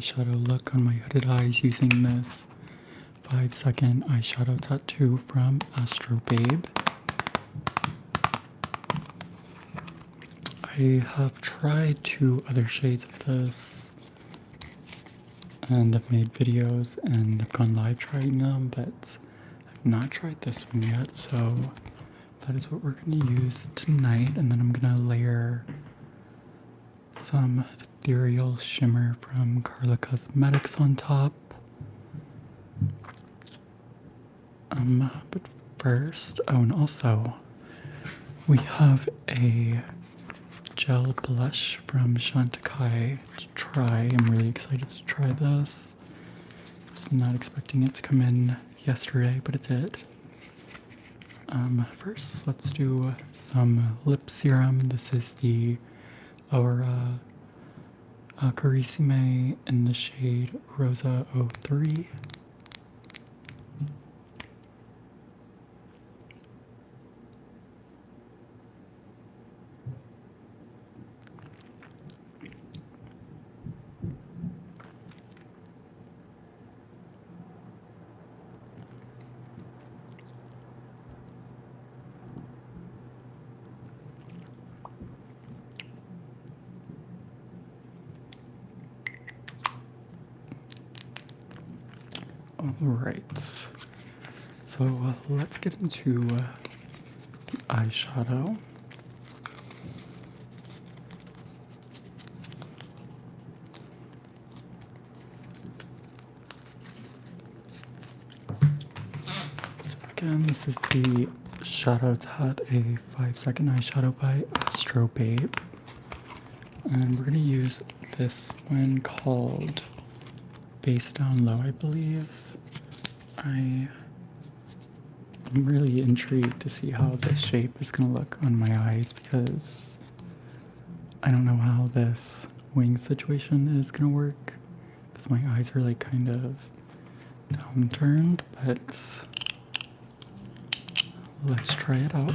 Shadow look on my hooded eyes using this 5-second eyeshadow tattoo from Astrobabe. I have tried 2 other shades of this and I've made videos and I've gone live trying them, but I've not tried this one yet, so that is what we're going to use tonight. And then I'm going to layer some Ethereal shimmer from Karla Cosmetics on top. But first, oh, and also we have a gel blush from Chantecaille to try. I'm really excited to try this. I was not expecting it to come in yesterday, but it did. First, let's do some lip serum. This is the Aura Carissime in the shade Rosa 03. Alright, so let's get into the eyeshadow. So again, this is the Shadow Tatt, a 5-second eyeshadow by Astrobabe. And we're going to use this one called Base Down Low, I believe. I'm really intrigued to see how this shape is going to look on my eyes because I don't know how this wing situation is going to work because my eyes are like kind of downturned, but let's try it out.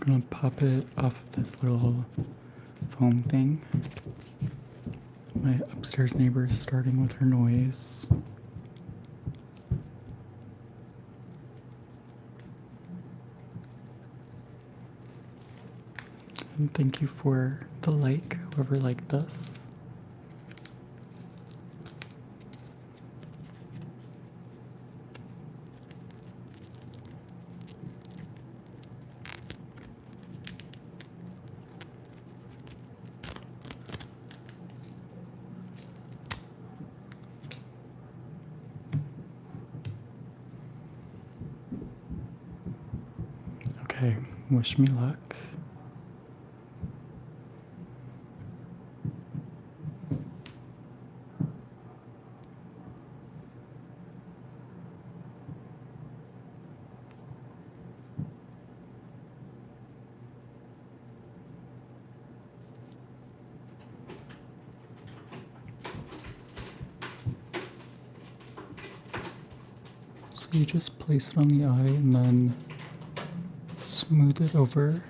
I'm gonna pop it off of this little foam thing. My upstairs neighbor is starting with her noise. And thank you for the like, whoever liked this. Okay, wish me luck. So you just place it on the eye and then smooth it over.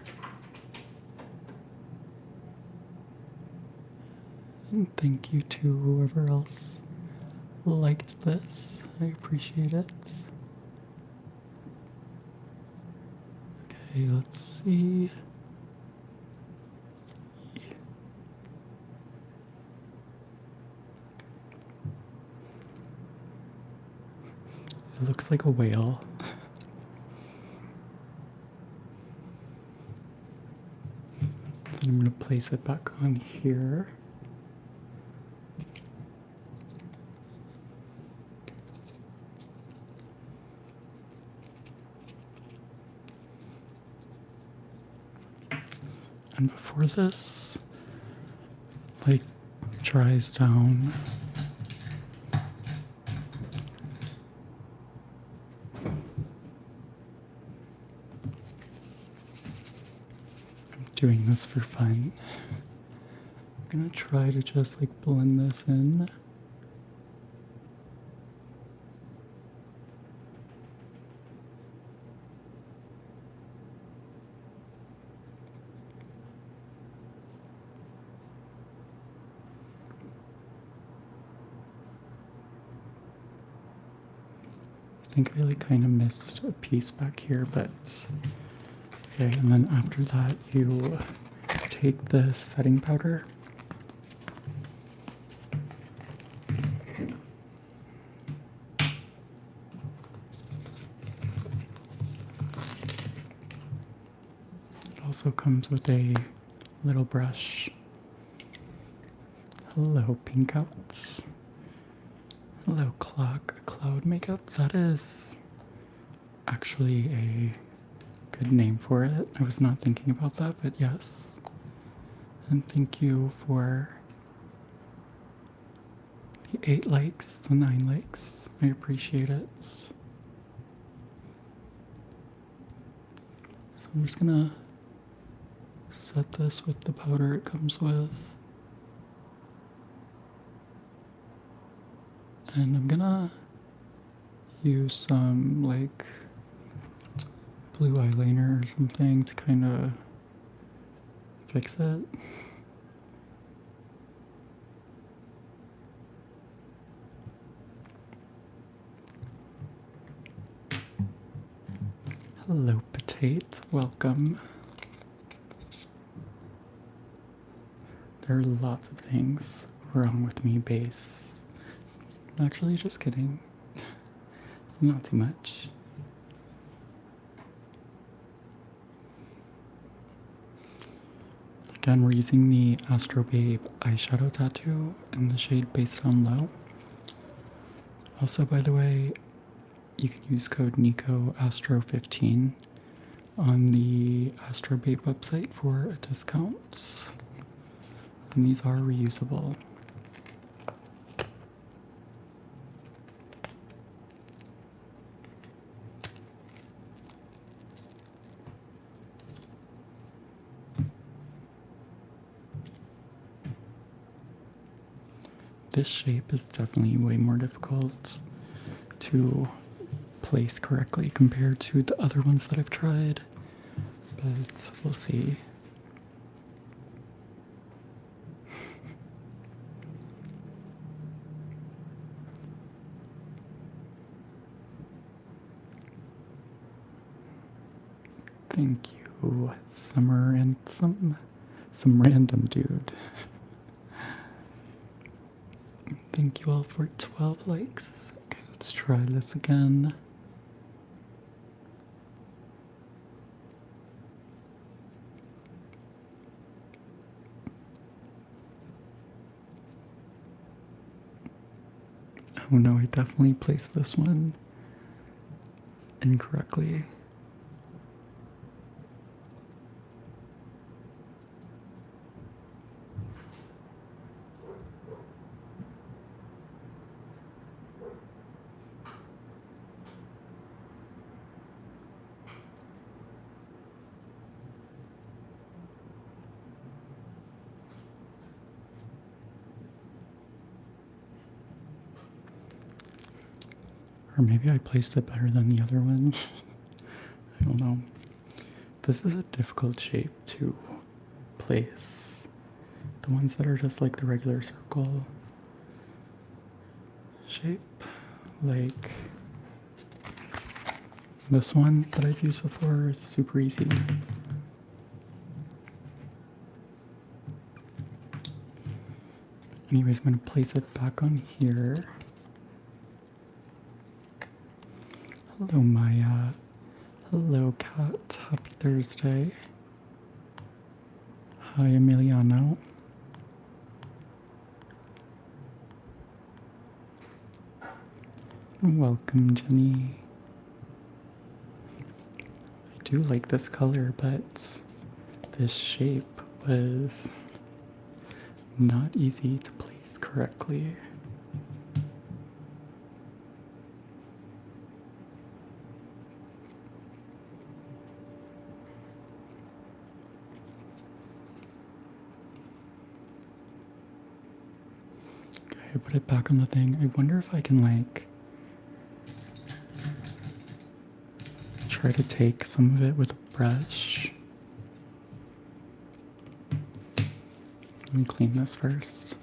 And thank you to whoever else liked this. I appreciate it. Okay, let's see. It looks like a whale. Then I'm going to place it back on here. And before this like dries down, I'm doing this for fun. I'm gonna try to just like blend this in. think I like kind of missed a piece back here, but okay. And then after that, you take the setting powder. It also comes with a little brush. Hello, pink outs. Hello, cloud makeup. That is actually a good name for it. I was not thinking about that, but yes. And thank you for the 8 likes, the 9 likes. I appreciate it. So I'm just gonna set this with the powder it comes with. And I'm gonna use some like blue eyeliner or something to kind of fix it. Hello, Potate. Welcome. There are lots of things wrong with me, base. Actually, just kidding. Not too much. Again, we're using the Astrobabe Eyeshadow Tattoo in the shade Based on Low. Also, by the way, you can use code NICOASTRO15 on the Astrobabe website for a discount. And these are reusable. This shape is definitely way more difficult to place correctly compared to the other ones that I've tried, but we'll see. Thank you, Summer and some random dude. Thank you all for 12 likes. Okay, let's try this again. Oh no, I definitely placed this one incorrectly. Or maybe I placed it better than the other one. I don't know. This is a difficult shape to place. The ones that are just like the regular circle shape, like this one that I've used before, is super easy. Anyways, I'm going to place it back on here. Hello, Maya. Hello, Kat. Happy Thursday. Hi, Emiliano. Welcome, Jenny. I do like this color, but this shape was not easy to place correctly. Okay, put it back on the thing. I wonder if I can like try to take some of it with a brush. Let me clean this first.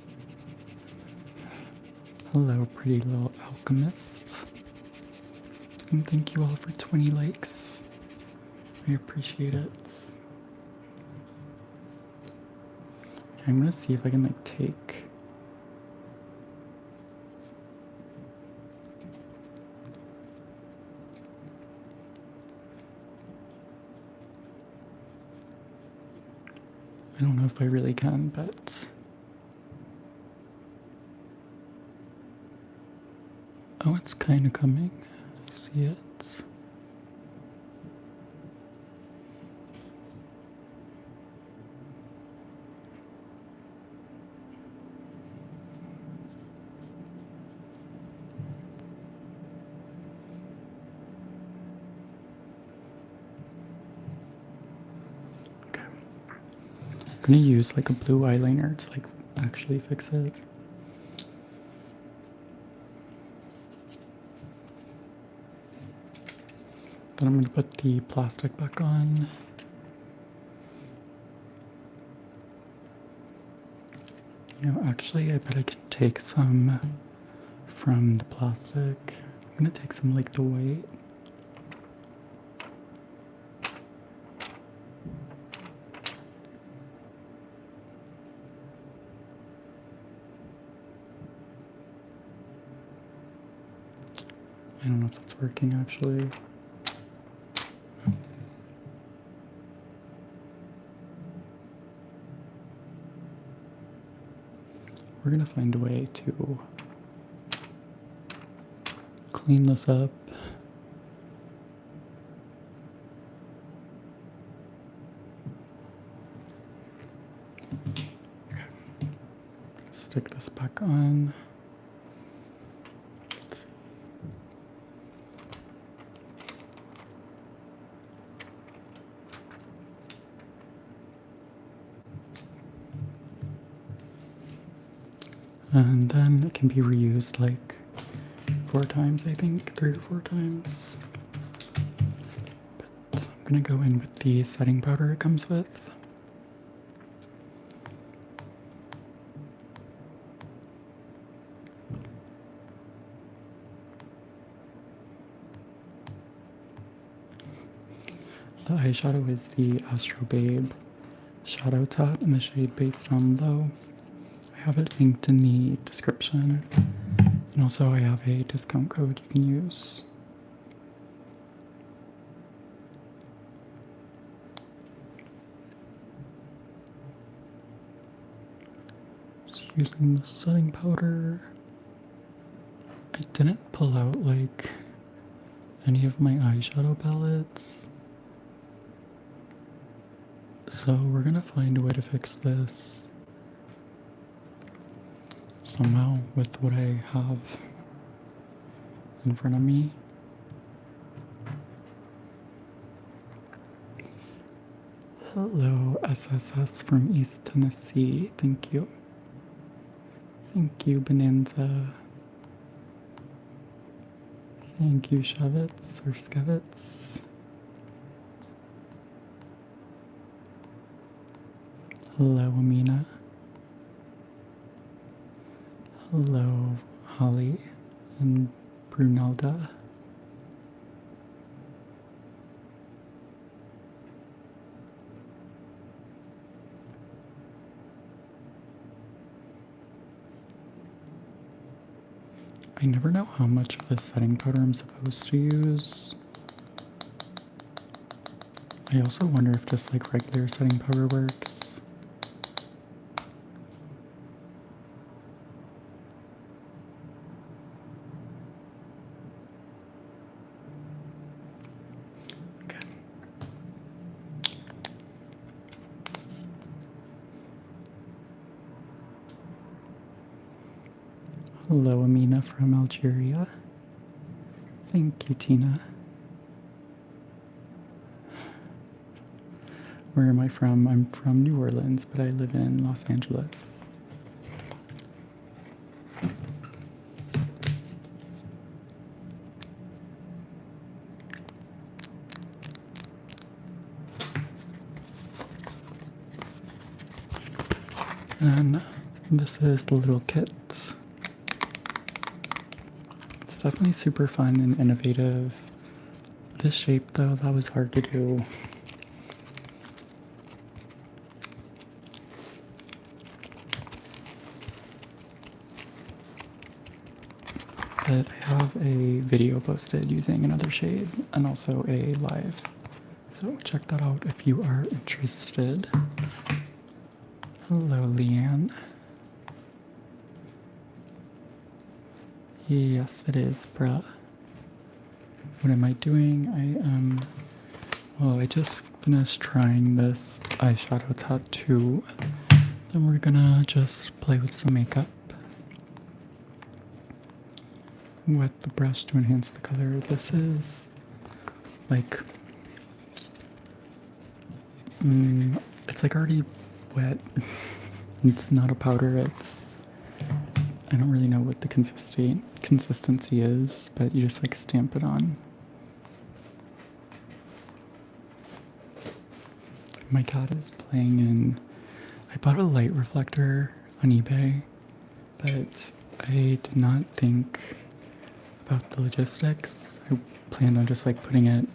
Hello, pretty little alchemist. And thank you all for 20 likes. I appreciate it. I'm gonna see if I can like take I don't know if I really can, but oh, it's kind of coming. I see it. Okay. I'm gonna use like a blue eyeliner to like actually fix it. Then I'm gonna put the plastic back on. You know, actually, I bet I can take some from the plastic. I'm gonna take some like the white. I don't know if that's working actually. We're gonna find a way to clean this up. Okay. Stick this back on. Let's see. And then it can be reused like 4 times, I think, 3 or 4 times. But I'm gonna go in with the setting powder it comes with. The eyeshadow is the Astrobabe Shadow Tatt in the shade Base Down Low. I have it linked in the description, and also I have a discount code you can use. Just using the setting powder. I didn't pull out like any of my eyeshadow palettes, so we're gonna find a way to fix this somehow with what I have in front of me. Hello, SSS from East Tennessee. Thank you. Thank you, Bonanza. Thank you, Shavitz or Skevitz. Hello, Amina. Hello, Holly and Brunelda. I never know how much of this setting powder I'm supposed to use. I also wonder if just like regular setting powder works. Hello, Amina from Algeria. Thank you, Tina. Where am I from? I'm from New Orleans, but I live in Los Angeles. And this is the little kit. It's definitely super fun and innovative. This shape though, that was hard to do. But I have a video posted using another shade and also a live. So check that out if you are interested. Hello, Leanne. Yes, it is, bruh. What am I doing? Well, I just finished trying this eyeshadow tattoo. Then we're gonna just play with some makeup. Wet the brush to enhance the color. This is like, it's like already wet. It's not a powder, I don't really know what the consistency is, but you just like stamp it on. My cat is playing in, I bought a light reflector on eBay, but I did not think about the logistics. I planned on just like putting it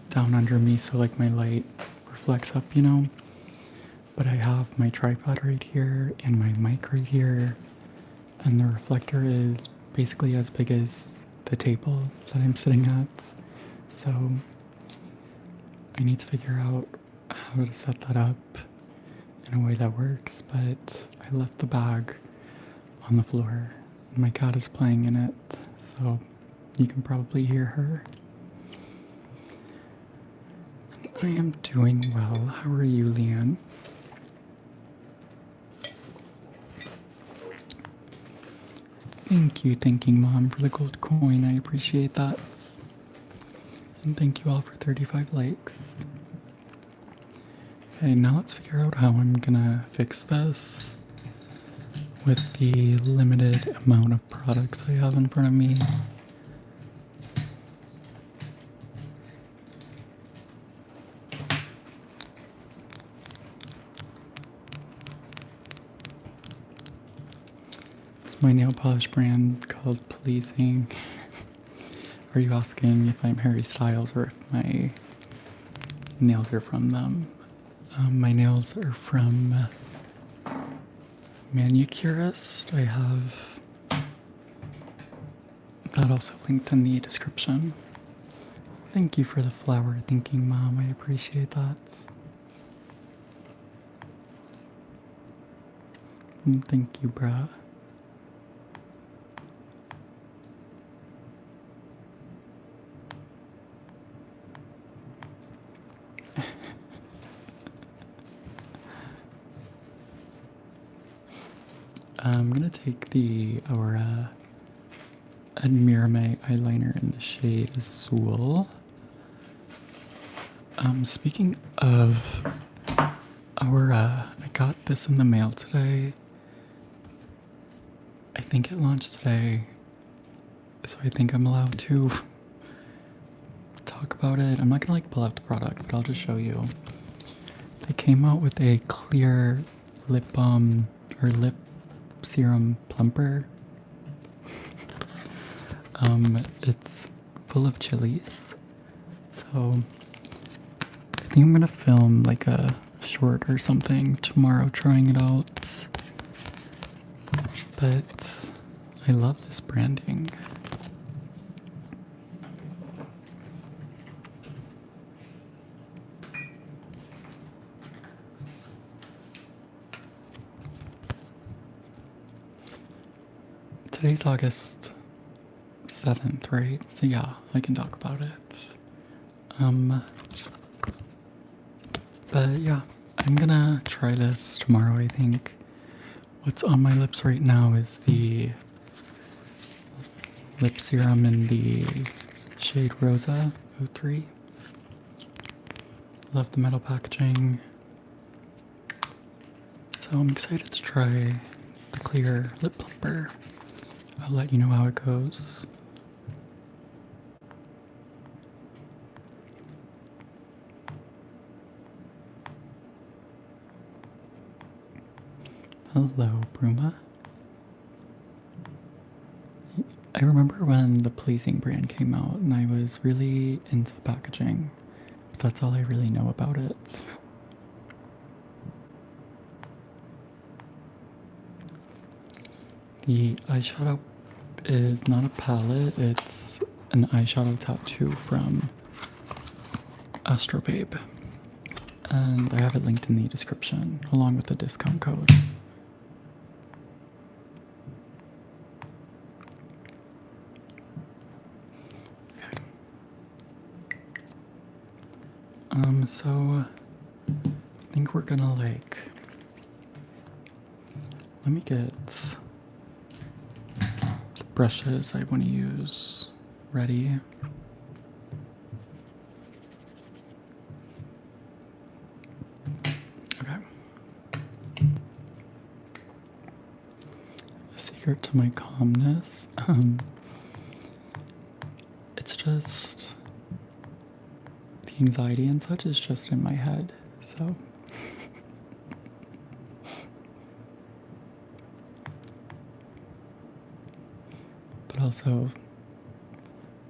down under me so like my light reflects up, you know? But I have my tripod right here and my mic right here, and the reflector is basically as big as the table that I'm sitting at. So I need to figure out how to set that up in a way that works, but I left the bag on the floor and my cat is playing in it, so you can probably hear her. I am doing well. How are you, Leanne? Thank you, thanking Mom for the gold coin. I appreciate that. And thank you all for 35 likes. Okay, now let's figure out how I'm gonna fix this with the limited amount of products I have in front of me. It's my nail polish brand called Pleasing. Are you asking if I'm Harry Styles or if my nails are from them? My nails are from Manicurist. I have that also linked in the description. Thank you for the flower thinking, Mom. I appreciate that. And thank you, bruh. I'm gonna take the Aura Admire eyeliner in the shade Azul. Speaking of Aura, I got this in the mail today. I think it launched today, so I think I'm allowed to talk about it. I'm not gonna like pull out the product, but I'll just show you. They came out with a clear lip balm or lip serum plumper. It's full of chilies, so I think I'm gonna film like a short or something tomorrow trying it out. But I love this branding. Today's August 7th, right? So yeah, I can talk about it. But yeah, I'm gonna try this tomorrow, I think. What's on my lips right now is the lip serum in the shade Rosa 03. Love the metal packaging. So I'm excited to try the clear lip plumper. I'll let you know how it goes. Hello, Bruma. I I remember when the Pleasing brand came out and I was really into the packaging, but that's all I really know about it. The eyeshadow is not a palette, it's an eyeshadow tattoo from Astrobabe. And I have it linked in the description along with the discount code. Okay. So I think we're gonna like, let me get the brushes I want to use ready. Okay. The secret to my calmness, it's just the anxiety and such is just in my head, so. But also,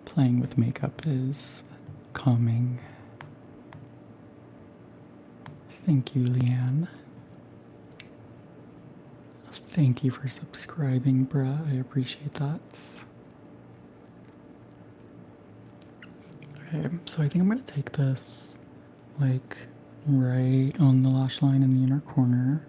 playing with makeup is calming. Thank you, Leanne. Thank you for subscribing, bruh. I appreciate that. Okay, so I think I'm gonna take this, like, right on the lash line in the inner corner.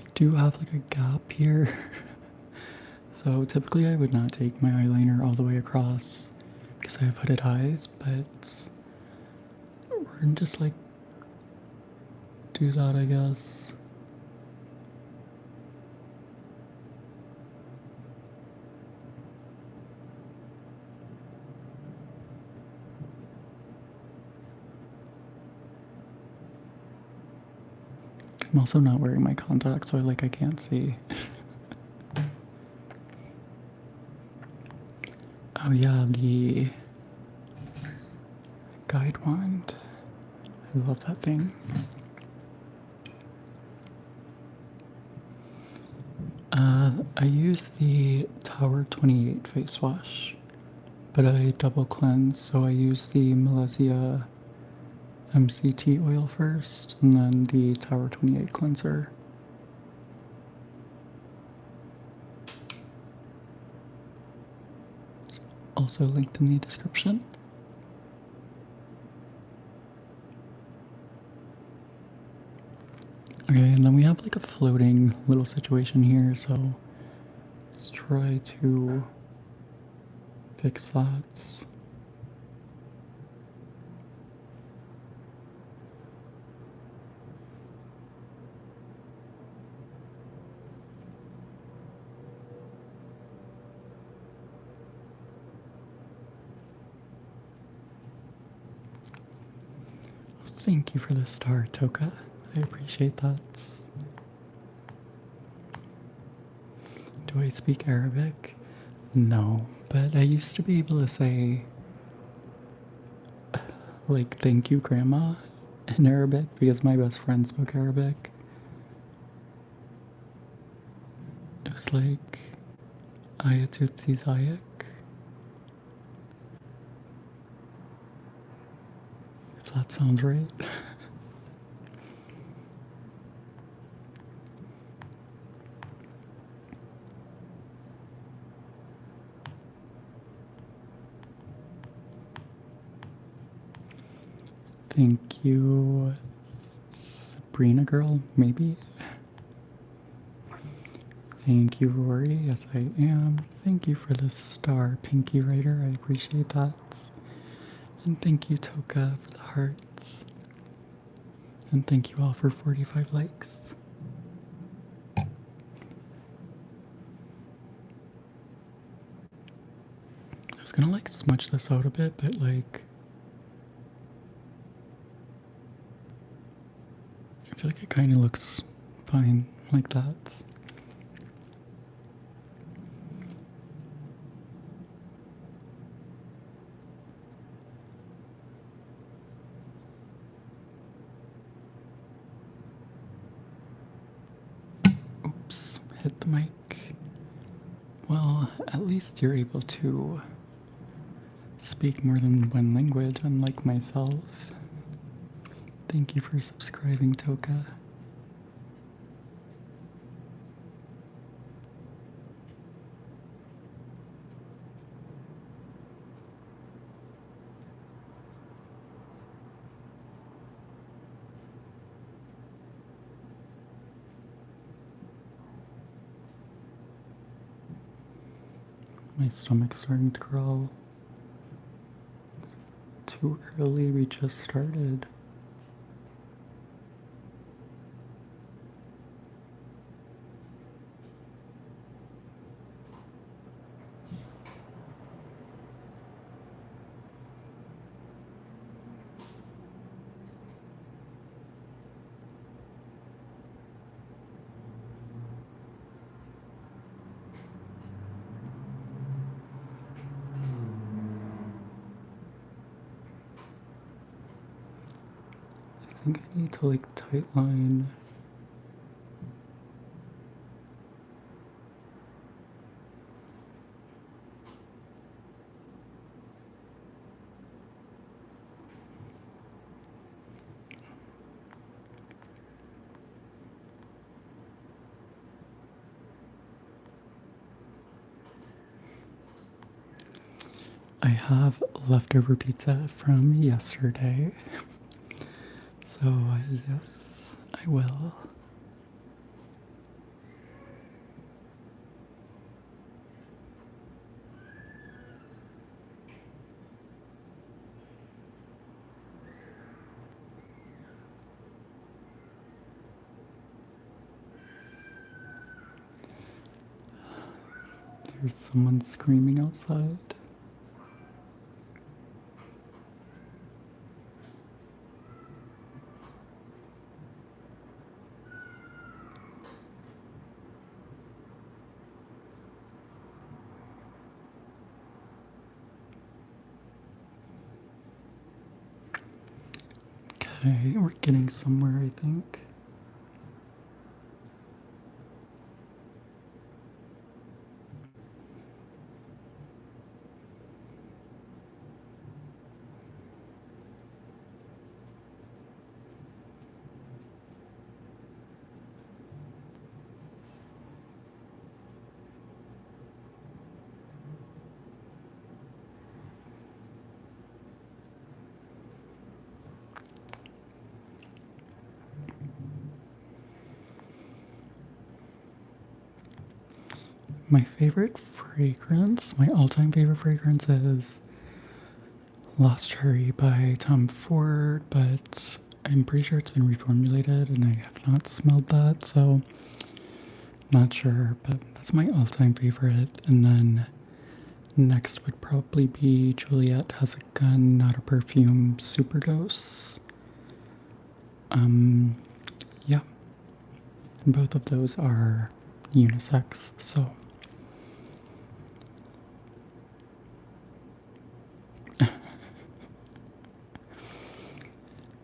I do have like a gap here. So typically I would not take my eyeliner all the way across because I have hooded eyes, but we're gonna just like do that, I guess. I'm also not wearing my contacts, so I can't see. Oh yeah, the guide wand. I love that thing. I use the Tower 28 face wash, but I double cleanse, so I use the Malaysia MCT oil first, and then the Tower 28 cleanser. It's also linked in the description. Okay, and then we have like a floating little situation here, so let's try to fix that. Thank you for the star, Toka. I appreciate that. Do I speak Arabic? No, but I used to be able to say, like, thank you, Grandma, in Arabic because my best friend spoke Arabic. It was like, Ayatutsi Zayak. If that sounds right. Thank you, Sabrina girl, maybe? Thank you, Rory. Yes, I am. Thank you for the star, Pinky Writer. I appreciate that. And thank you, Toka, for the hearts. And thank you all for 45 likes. I was gonna like smudge this out a bit, but like, I feel like it kind of looks fine like that. mic, well, at least you're able to speak more than one language, unlike myself. Thank you for subscribing, Toka. My stomach's starting to crawl. Too early, we just started. I think I need to like tight line. I have leftover pizza from yesterday. So, yes, I will. There's someone screaming outside. Okay, we're getting somewhere, I think. My favorite fragrance, my all-time favorite fragrance is Lost Cherry by Tom Ford, but I'm pretty sure it's been reformulated and I have not smelled that, so not sure, but that's my all-time favorite. And then next would probably be Juliet Has a Gun, Not a Perfume, Superdose. Yeah. Both of those are unisex, so.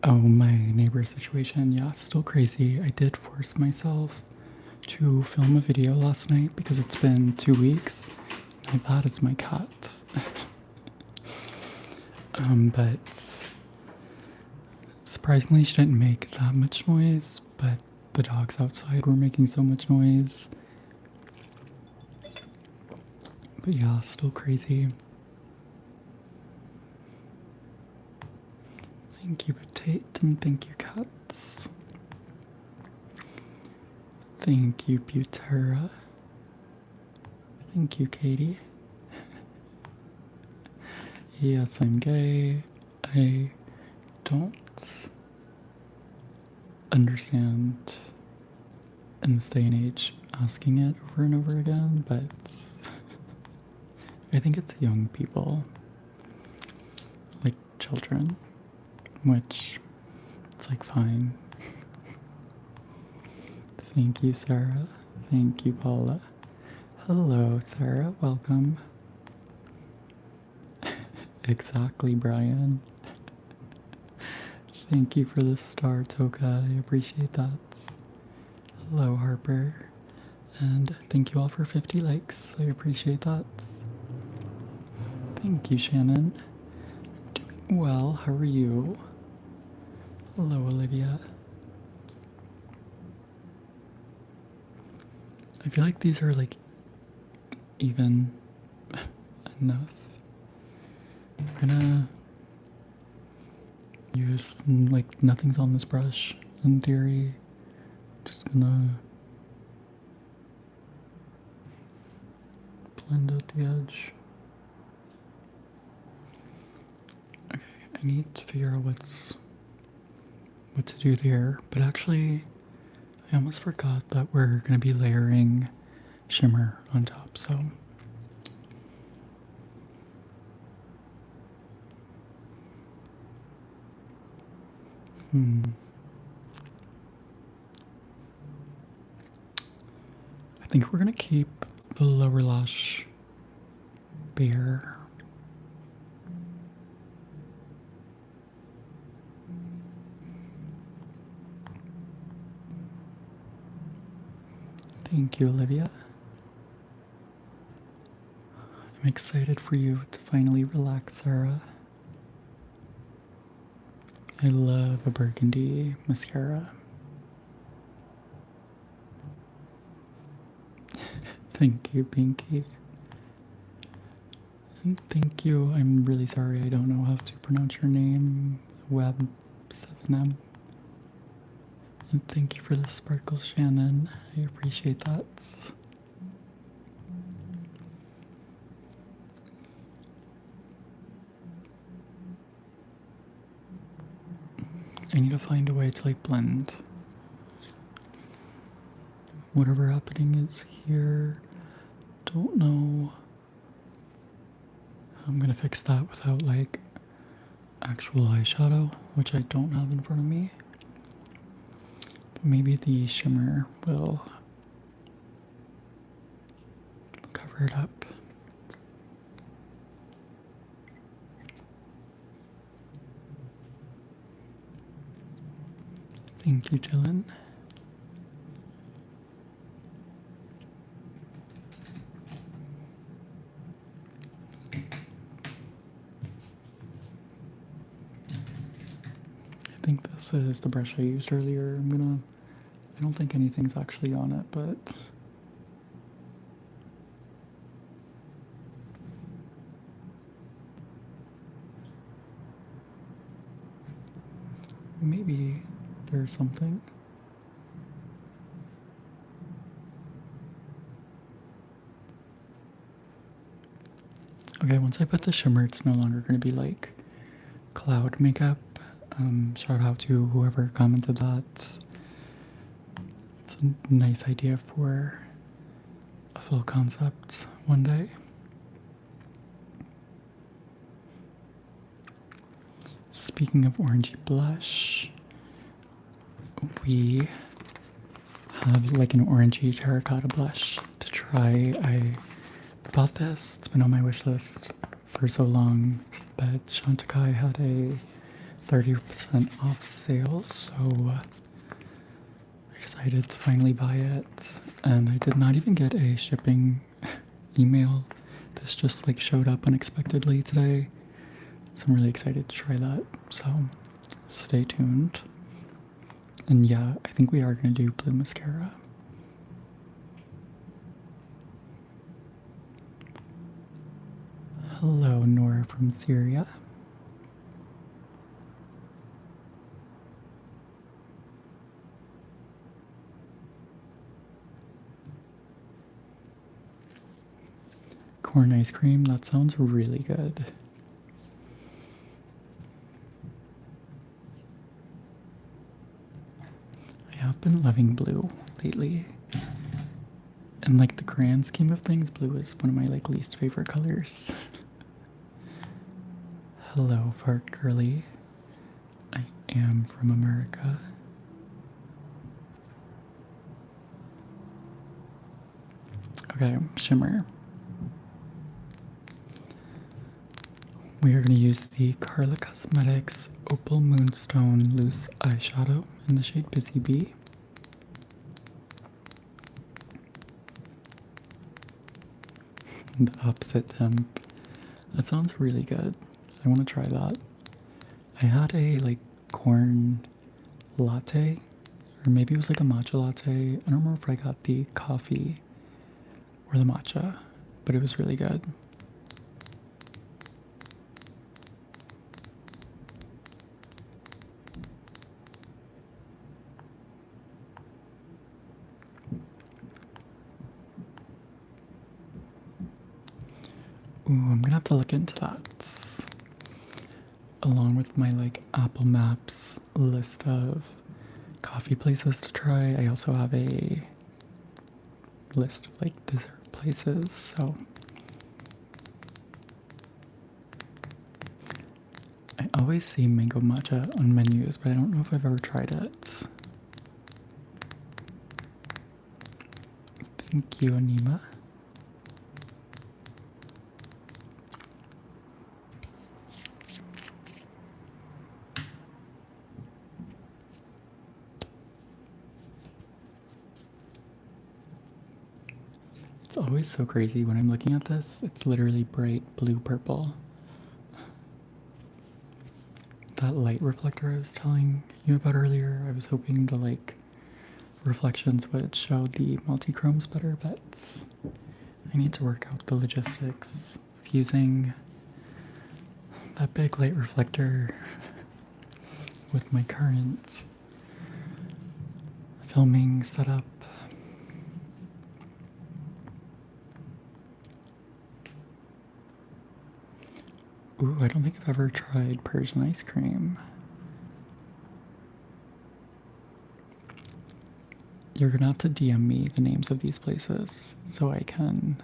Oh, my neighbor situation, yeah, still crazy. I did force myself to film a video last night because it's been 2 weeks. And that is my cat. But surprisingly, she didn't make that much noise, but the dogs outside were making so much noise. But yeah, still crazy. Thank you, Potate, and thank you, Cats. Thank you, Butera. Thank you, Katie. Yes, I'm gay. I don't understand in this day and age asking it over and over again, but I think it's young people, like children, which it's like fine. Thank you, Sarah. Thank you, Paula. Hello, Sarah. Welcome. Exactly, Brian. Thank you for the star, Toka. I appreciate that. Hello, Harper. And thank you all for 50 likes. I appreciate that. Thank you, Shannon. Doing well. How are you? Hello, Olivia. I feel like these are like even enough. I'm gonna use like nothing's on this brush in theory. Just gonna blend out the edge. Okay, I need to figure out what to do there, but actually I almost forgot that we're gonna be layering shimmer on top, so I think we're gonna keep the lower lash bare. Thank you, Olivia. I'm excited for you to finally relax, Sarah. I love a burgundy mascara. Thank you, Pinky. And thank you. I'm really sorry I don't know how to pronounce your name. Web7M. And thank you for the sparkles, Shannon. I appreciate that. I need to find a way to like blend whatever happening is here. Don't know how I'm gonna fix that without like actual eyeshadow, which I don't have in front of me. But maybe the shimmer will cover it up. Thank you, Dylan. I think this is the brush I used earlier. I don't think anything's actually on it, but maybe there's something. Okay, once I put the shimmer, it's no longer going to be like cloud makeup. Shout out to whoever commented that. It's a nice idea for a full concept one day. Speaking of orangey blush, we have like an orangey terracotta blush to try. I bought this, it's been on my wish list for so long, but Chantecaille had a 30% off sale, so I decided to finally buy it, and I did not even get a shipping email. This just like showed up unexpectedly today, so I'm really excited to try that, so stay tuned. And yeah, I think we are going to do blue mascara. Hello, Nora from Syria. Corn ice cream, that sounds really good. I have been loving blue lately. In like the grand scheme of things, blue is one of my like least favorite colors. Hello, Fart Girly. I am from America. Okay, shimmer. We are going to use the Karla Cosmetics Opal Moonstone Loose Eyeshadow in the shade Busy Bee. the opposite temp. That sounds really good. I want to try that. I had a like corn latte, or maybe it was like a matcha latte. I don't remember if I got the coffee or the matcha, but it was really good. Ooh, I'm gonna have to look into that. Along with my like Apple Maps list of coffee places to try, I also have a list of like dessert places, so I always see mango matcha on menus, but I don't know if I've ever tried it. Thank you, Anima. It's always so crazy when I'm looking at this. It's literally bright blue purple. That light reflector I was telling you about earlier, I was hoping the like reflections would show the multi-chromes better, but I need to work out the logistics of using that big light reflector with my current filming setup. Ooh, I don't think I've ever tried Persian ice cream. You're gonna have to DM me the names of these places so I can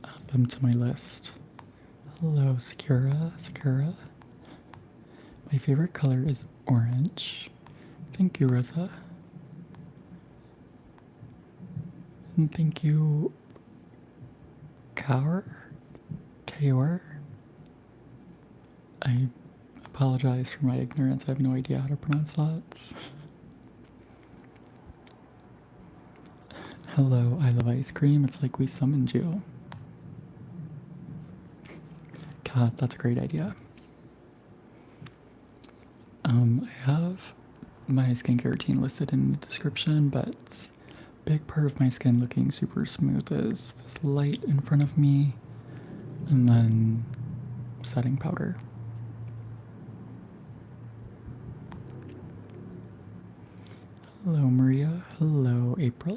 add them to my list. Hello, Sakura. My favorite color is orange. Thank you, Rosa. And thank you, Kaur. I apologize for my ignorance. I have no idea how to pronounce that. Hello, I love ice cream. It's like we summoned you. God, that's a great idea. I have my skincare routine listed in the description, but a big part of my skin looking super smooth is this light in front of me and then setting powder. Hello, Maria. Hello, April.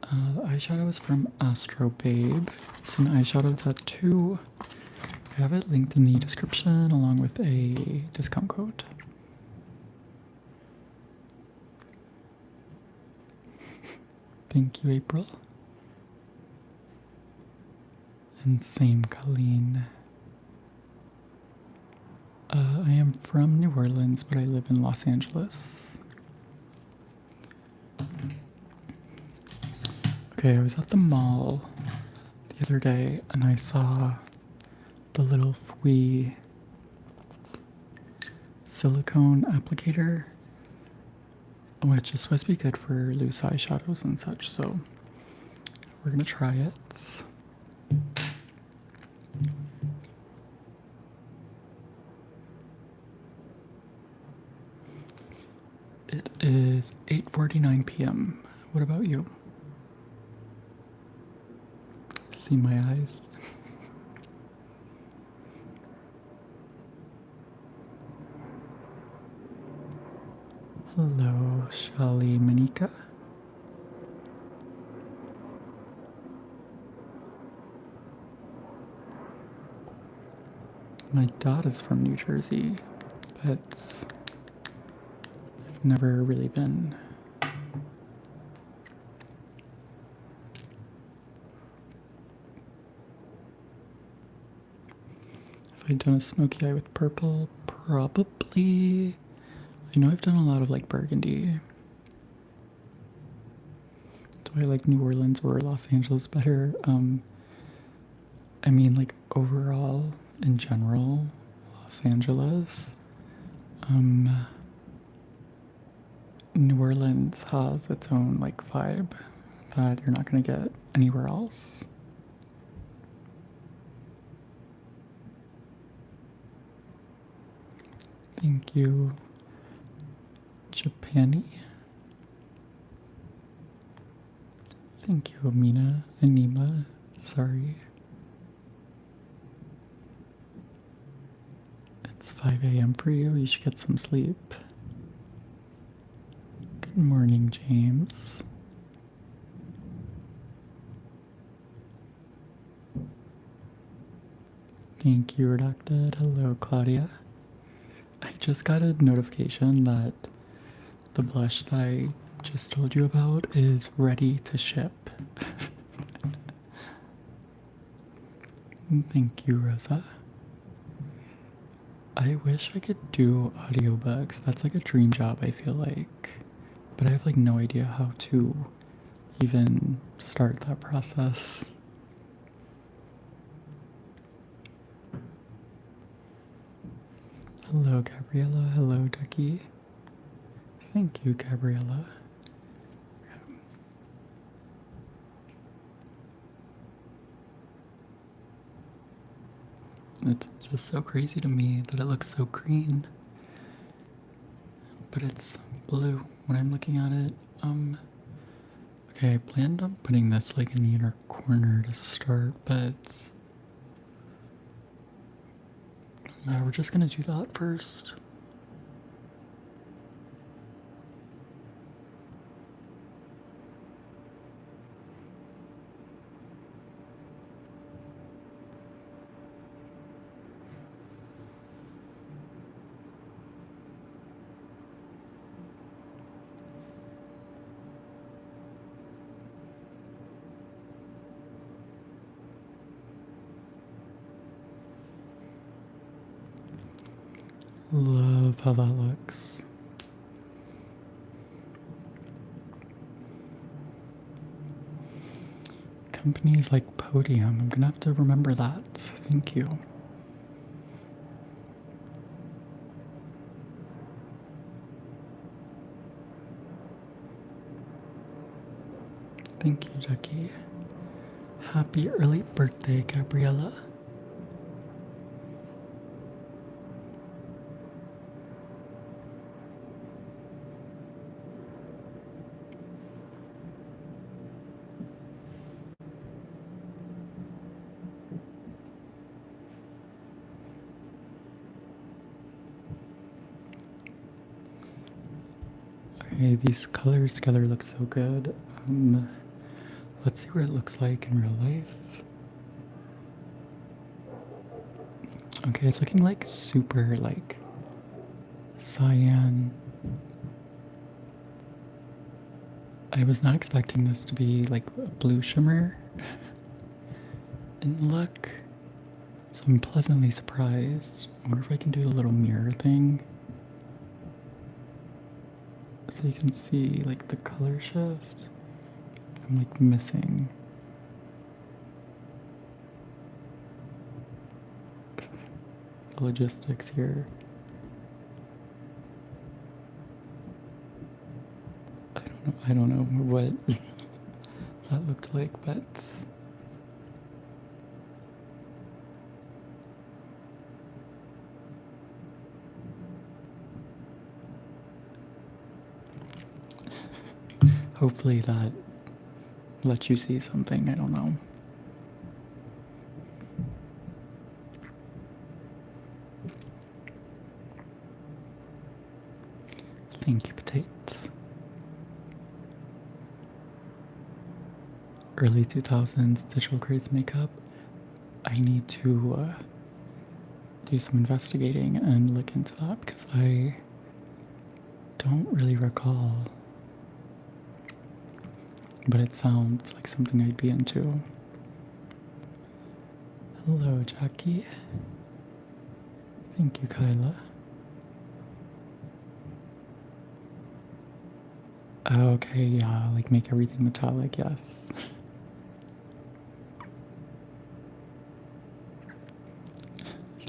The eyeshadow is from Astrobabe. It's an eyeshadow tattoo. I have it linked in the description along with a discount code. Thank you, April. And same, Colleen. I am from New Orleans, but I live in Los Angeles. Okay, I was at the mall the other day and I saw the little Fui silicone applicator, which is supposed to be good for loose eyeshadows and such, so we're gonna try it. It is 8:49 p.m. What about you? See my eyes? Hello, Shali Manika. My dad is from New Jersey, but I've never really been. Have I done a smoky eye with purple? Probably. I know I've done a lot of like burgundy. Do I like New Orleans or Los Angeles better? I mean, like overall, in general, Los Angeles. New Orleans has its own like vibe that you're not gonna get anywhere else. Thank you, Japani. Thank you, Amina, Anima. Sorry. It's 5 a.m. for you. You should get some sleep. Good morning, James. Thank you, Redacted. Hello, Claudia. I just got a notification that the blush that I just told you about is ready to ship. Thank you, Rosa. I wish I could do audiobooks. That's like a dream job, I feel like. But I have like no idea how to even start that process. Hello, Gabriella. Hello, Ducky. Thank you, Gabriella. It's just so crazy to me that it looks so green. But it's blue when I'm looking at it. Okay, I planned on putting this like in the inner corner to start, but yeah, we're just gonna do that first. Love how that looks. Companies like Podium, I'm gonna have to remember that. Thank you. Thank you, Jackie. Happy early birthday, Gabriella. Okay, these colors together look so good. Let's see what it looks like in real life. Okay, it's looking like super like cyan. I was not expecting this to be like a blue shimmer in the look, so I'm pleasantly surprised. I wonder if I can do a little mirror thing so you can see like the color shift. I'm like missing. The logistics here. I don't know what that looked like, but hopefully that lets you see something. I don't know. Thank you, potatoes. Early 2000s digital craze makeup. I need to do some investigating and look into that because I don't really recall. But it sounds like something I'd be into. Hello, Jackie. Thank you, Kyla. Okay, yeah, like make everything metallic, yes.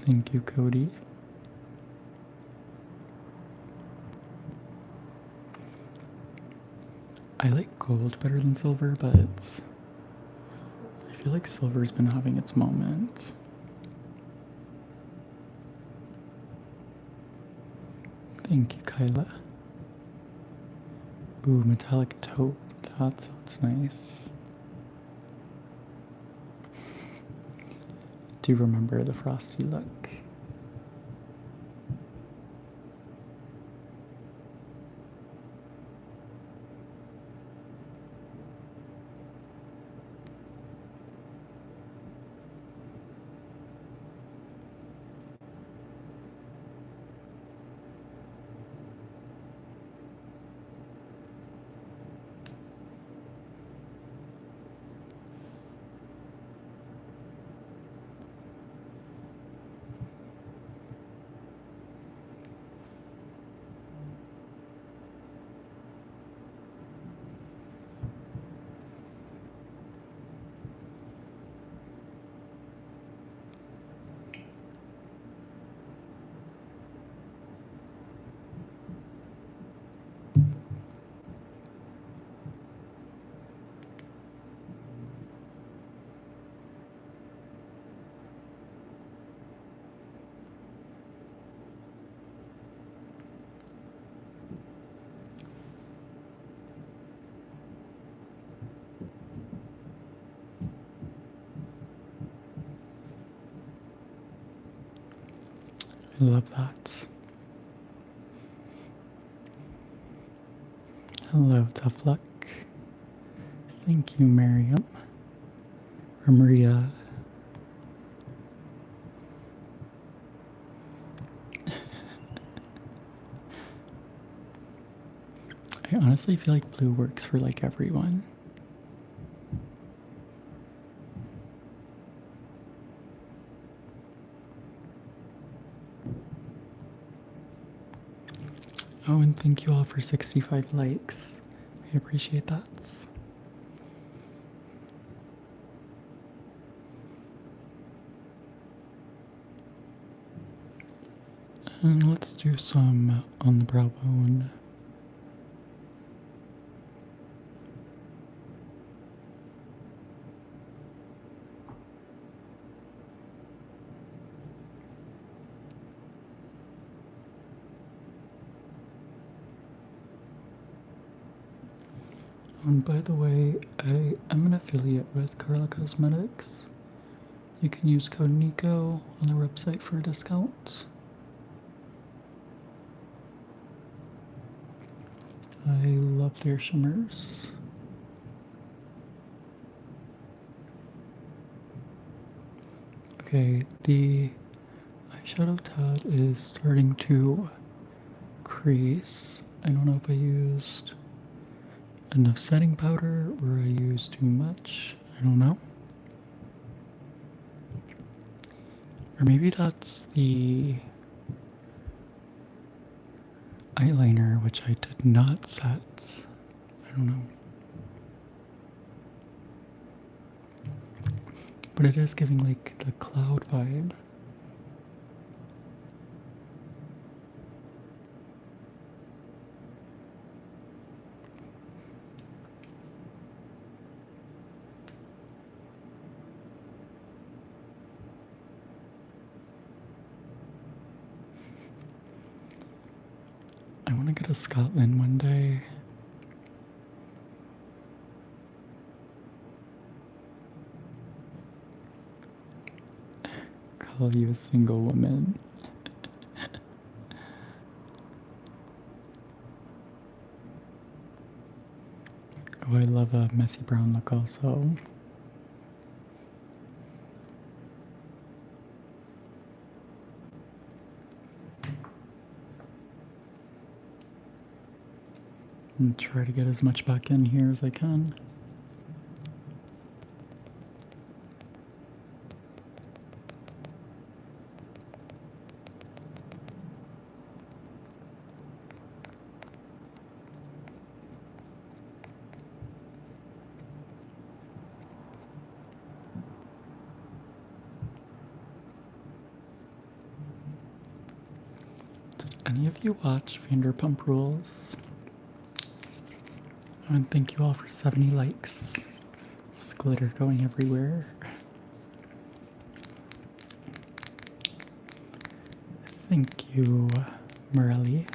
Thank you, Cody. I like gold better than silver, but I feel like silver's been having its moment. Thank you, Kyla. Ooh, metallic taupe. That sounds nice. Do you remember the frosty look? I love that. Hello, tough luck. Thank you, Miriam. Or Maria. I honestly feel like blue works for like everyone. Oh, and thank you all for 65 likes. I appreciate that. And let's do some on the brow bone. And by the way, I am an affiliate with Karla Cosmetics. You can use code NICO on their website for a discount. I love their shimmers. Okay, the eyeshadow tat is starting to crease. I don't know if I used enough setting powder or I used too much. I don't know. Or maybe that's the eyeliner, which I did not set. I don't know. But it is giving like the cloud vibe. I want to go to Scotland one day. Call you a single woman. Oh, I love a messy brown look also. And try to get as much back in here as I can. Did any of you watch Vanderpump Rules? And thank you all for 70 likes. There's glitter going everywhere. Thank you, Morelli.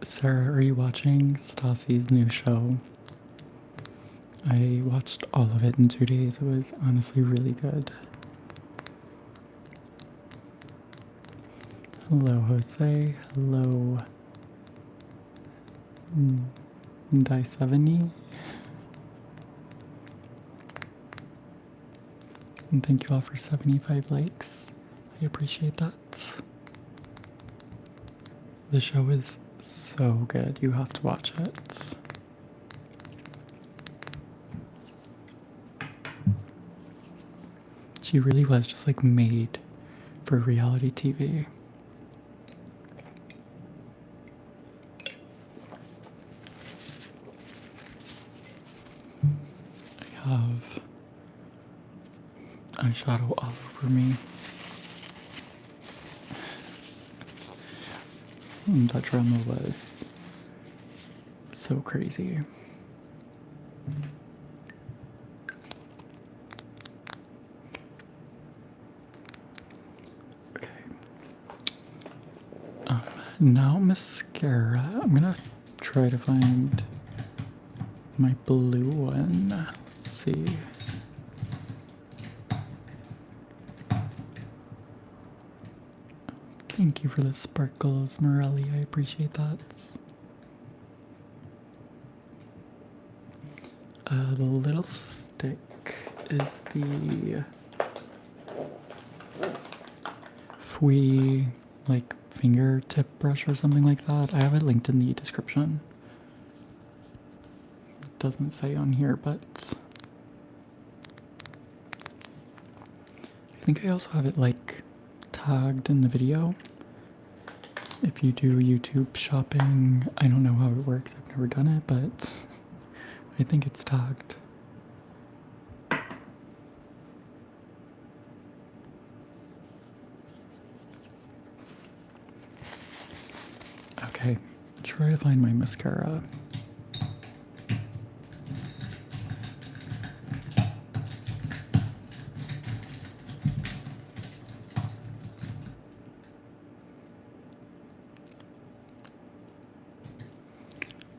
Sarah, are you watching Stassi's new show? I watched all of it in 2 days. It was honestly really good. Hello, Jose. Hello, Die 70. And thank you all for 75 likes. I appreciate that. The show is so good. You have to watch it. She really was just like made for reality TV. I have eyeshadow all over me. That drama was so crazy. Okay. Now mascara. I'm gonna try to find my blue one. Let's see. Thank you for the sparkles, Morelli. I appreciate that. The little stick is the Fui like fingertip brush or something like that. I have it linked in the description. It doesn't say on here, but I think I also have it like tagged in the video. If you do YouTube shopping, I don't know how it works. I've never done it, but I think it's tagged. Okay, try to find my mascara.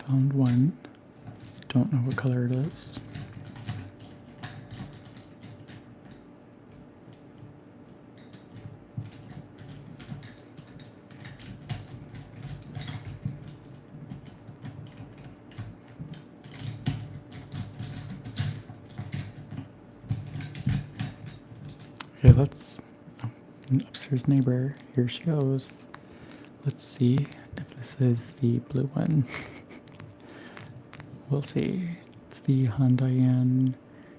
Found one. Don't know what color it is. Okay, let's. Oh, upstairs neighbor. Here she goes. Let's see if this is the blue one. We'll see. It's the Hondayan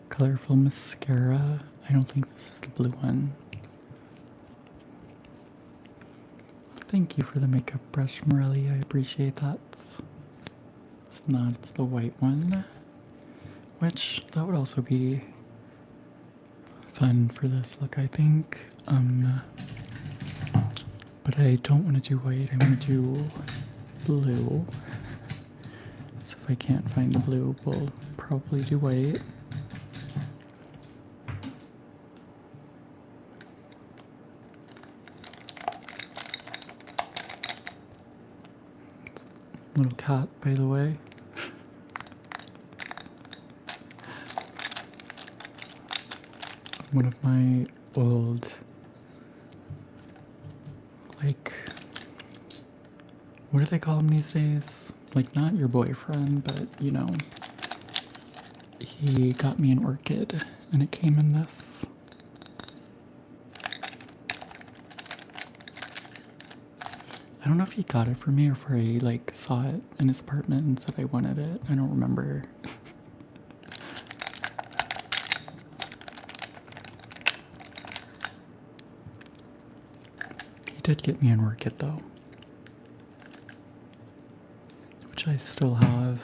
Colorful Mascara. I don't think this is the blue one. Thank you for the makeup brush, Morelli. I appreciate that. It's not, it's the white one. Which, that would also be fun for this look, I think. But I don't want to do white. I want to do blue. So if I can't find the blue, we'll probably do white. It's a little cat, by the way. One of my old, like, what do they call them these days? Like, not your boyfriend, but, you know, he got me an orchid, and it came in this. I don't know if he got it for me or if I, like, saw it in his apartment and said I wanted it. I don't remember. He did get me an orchid, though. Which I still have.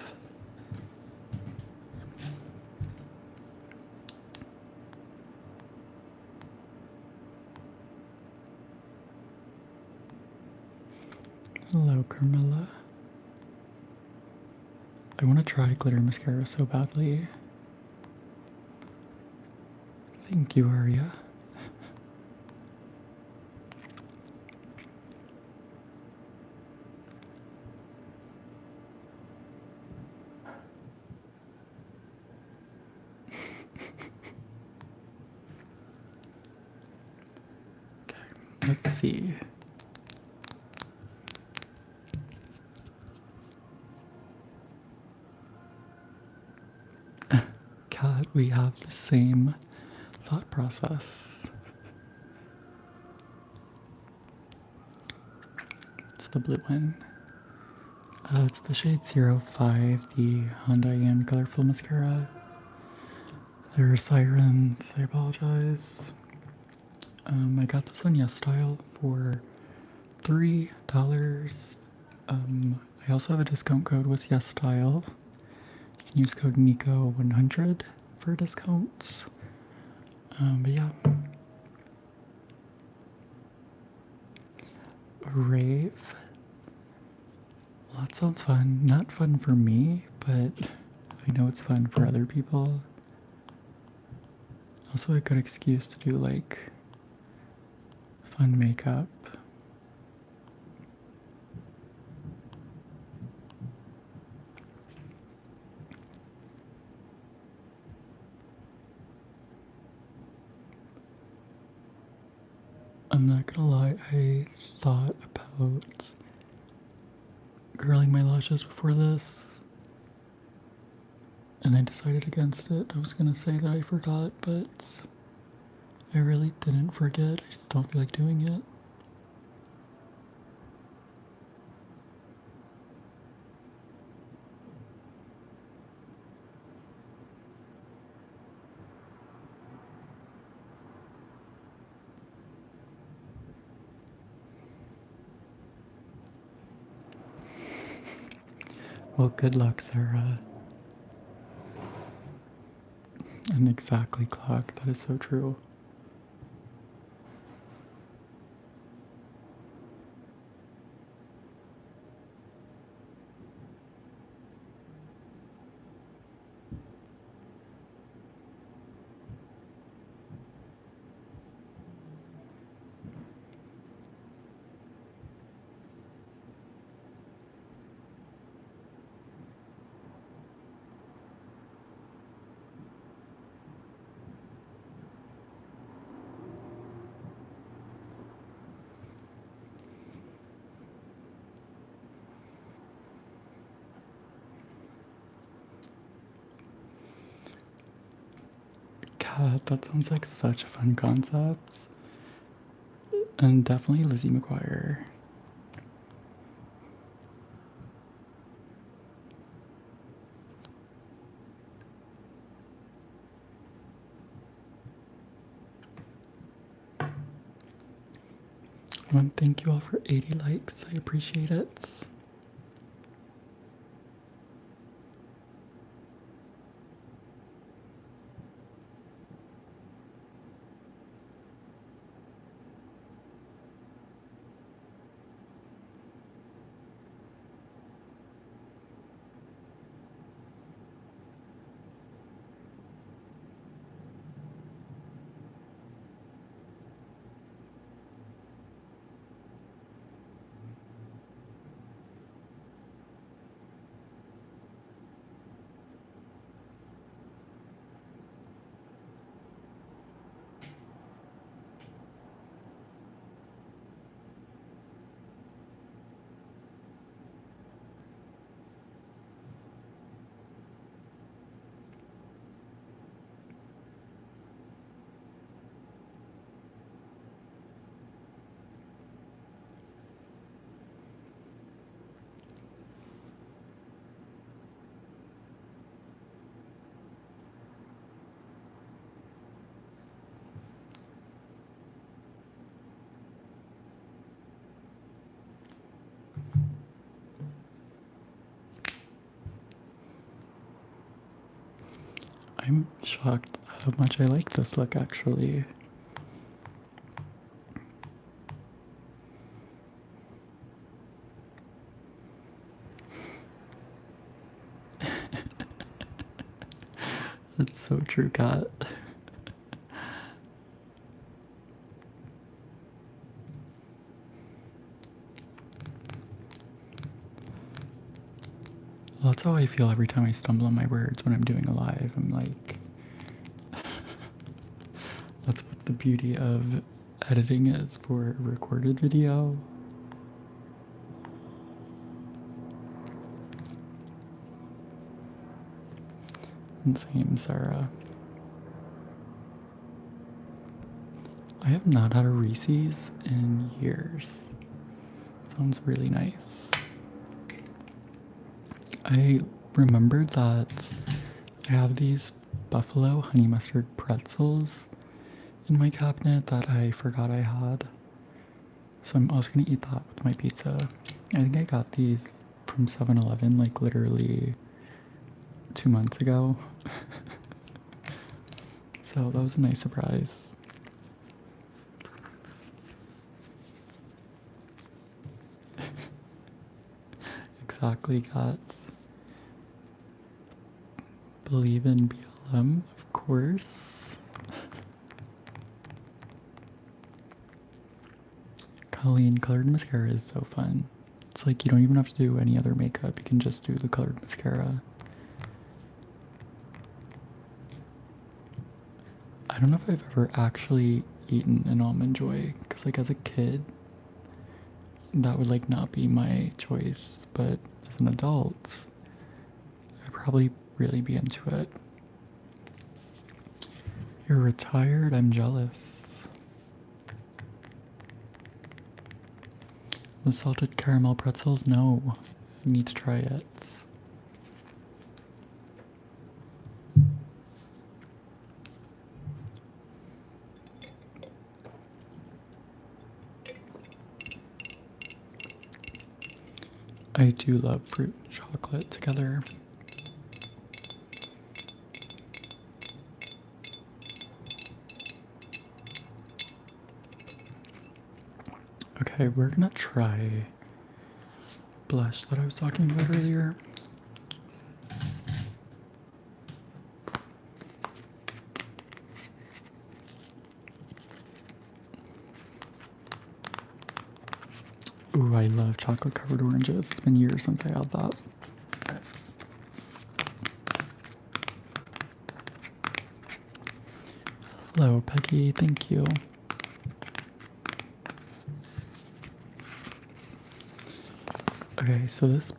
Hello, Carmilla. I want to try glitter mascara so badly. Thank you, Aria. Let's see. Cat, we have the same thought process. It's the blue one. It's the shade 05, the Hyundai Colorful Mascara. There are sirens, I apologize. I got this on YesStyle for $3. I also have a discount code with YesStyle. You can use code NICO100 for discounts. But yeah. Rave. Well, that sounds fun. Not fun for me, but I know it's fun for other people. Also a good excuse to do like fun makeup. I'm not gonna lie, I thought about curling my lashes before this, and I decided against it. I was gonna say that I forgot, but I really didn't forget. I just don't feel like doing it. Well, good luck, Sarah. And exactly, clock. That is so true. God, that sounds like such a fun concept. And definitely Lizzie McGuire. I want to thank you all for 80 likes. I appreciate it. I'm shocked how much I like this look, actually. That's so true, Kat. Well, that's how I feel every time I stumble on my words when I'm doing a live. I'm like, that's what the beauty of editing is for a recorded video. And same, Sarah. I have not had a Reese's in years. Sounds really nice. I remembered that I have these buffalo honey mustard pretzels in my cabinet that I forgot I had. So I'm also gonna eat that with my pizza. I think I got these from 7-Eleven like literally 2 months ago. So that was a nice surprise. Exactly, got believe in BLM, of course. Colleen, colored mascara is so fun. It's like you don't even have to do any other makeup, you can just do the colored mascara. I don't know if I've ever actually eaten an Almond Joy, because like as a kid, that would like not be my choice, but as an adult, I'd probably really be into it. You're retired? I'm jealous. The salted caramel pretzels? No. I need to try it. I do love fruit and chocolate together. Okay, we're gonna try blush that I was talking about earlier. Ooh, I love chocolate covered oranges. It's been years since I had that. Hello, Peggy. Thank you. Okay, so this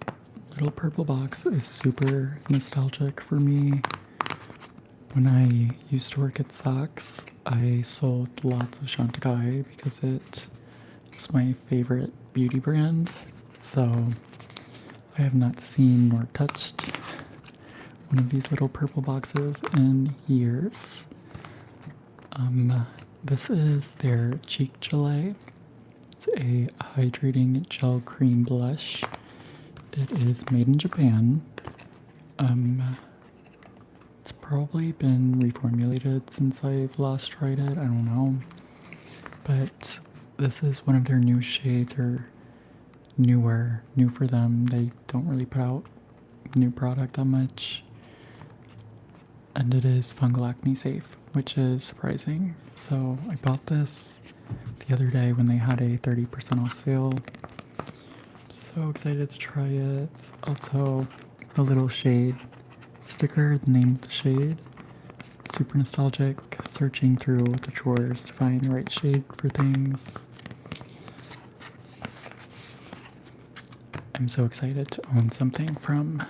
little purple box is super nostalgic for me. When I used to work at Saks, I sold lots of Chantecaille because it was my favorite beauty brand. So I have not seen nor touched one of these little purple boxes in years. This is their Cheek Gelée. It's a hydrating gel cream blush. It is made in Japan. It's probably been reformulated since I've last tried it. I don't know. But this is one of their new shades, or new for them. They don't really put out new product that much. And it is fungal acne safe, which is surprising. So I bought this the other day when they had a 30% off sale. So excited to try it. Also, a little shade sticker, the name of the shade. Super nostalgic, searching through the drawers to find the right shade for things. I'm so excited to own something from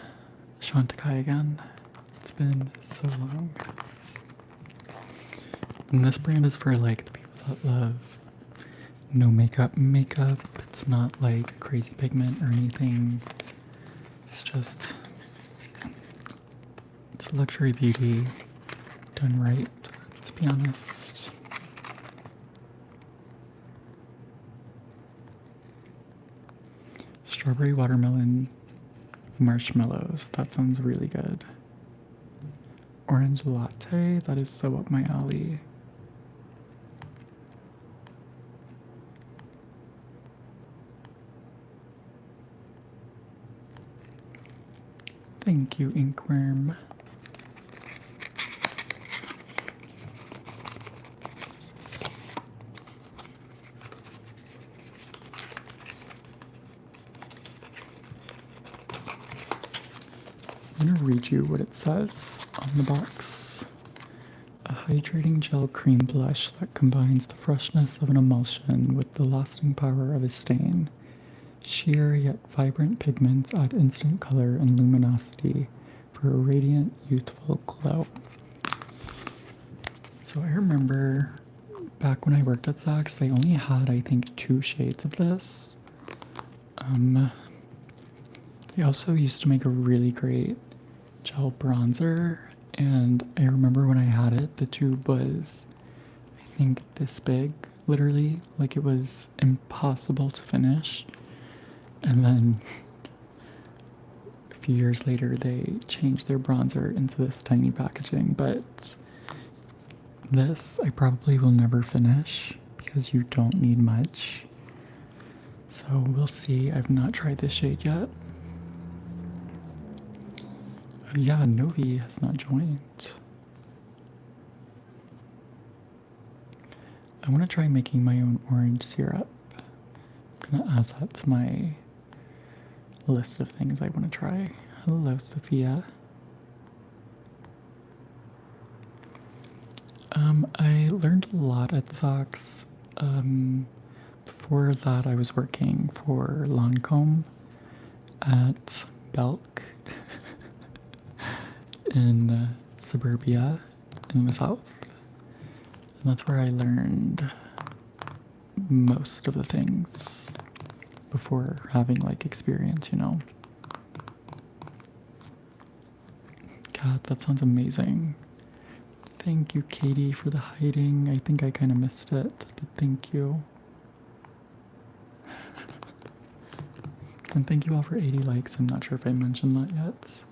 Chantecaille again. It's been so long. And this brand is for like the people that love no makeup. It's not like crazy pigment or anything. It's just, it's luxury beauty done right, let's be honest. Strawberry watermelon marshmallows, that sounds really good. Orange latte, that is so up my alley. Thank you, Inkworm. I'm gonna read you what it says on the box. A hydrating gel cream blush that combines the freshness of an emulsion with the lasting power of a stain. Sheer yet vibrant pigments add instant color and luminosity for a radiant, youthful glow. So I remember back when I worked at Saks, they only had, I think, 2 shades of this. They also used to make a really great gel bronzer, and I remember when I had it, the tube was, I think, this big, literally, like it was impossible to finish. And then a few years later, they changed their bronzer into this tiny packaging, but this I probably will never finish because you don't need much. So we'll see. I've not tried this shade yet. Oh yeah, Novi has not joined. I want to try making my own orange syrup. I'm gonna add that to my list of things I want to try. Hello, Sophia. I learned a lot at Saks. Before that, I was working for Lancome at Belk in suburbia in the south. And that's where I learned most of the things before having like experience, you know. God, that sounds amazing. Thank you, Katie, for the hiding. I think I kind of missed it, but thank you. And thank you all for 80 likes. I'm not sure if I mentioned that yet.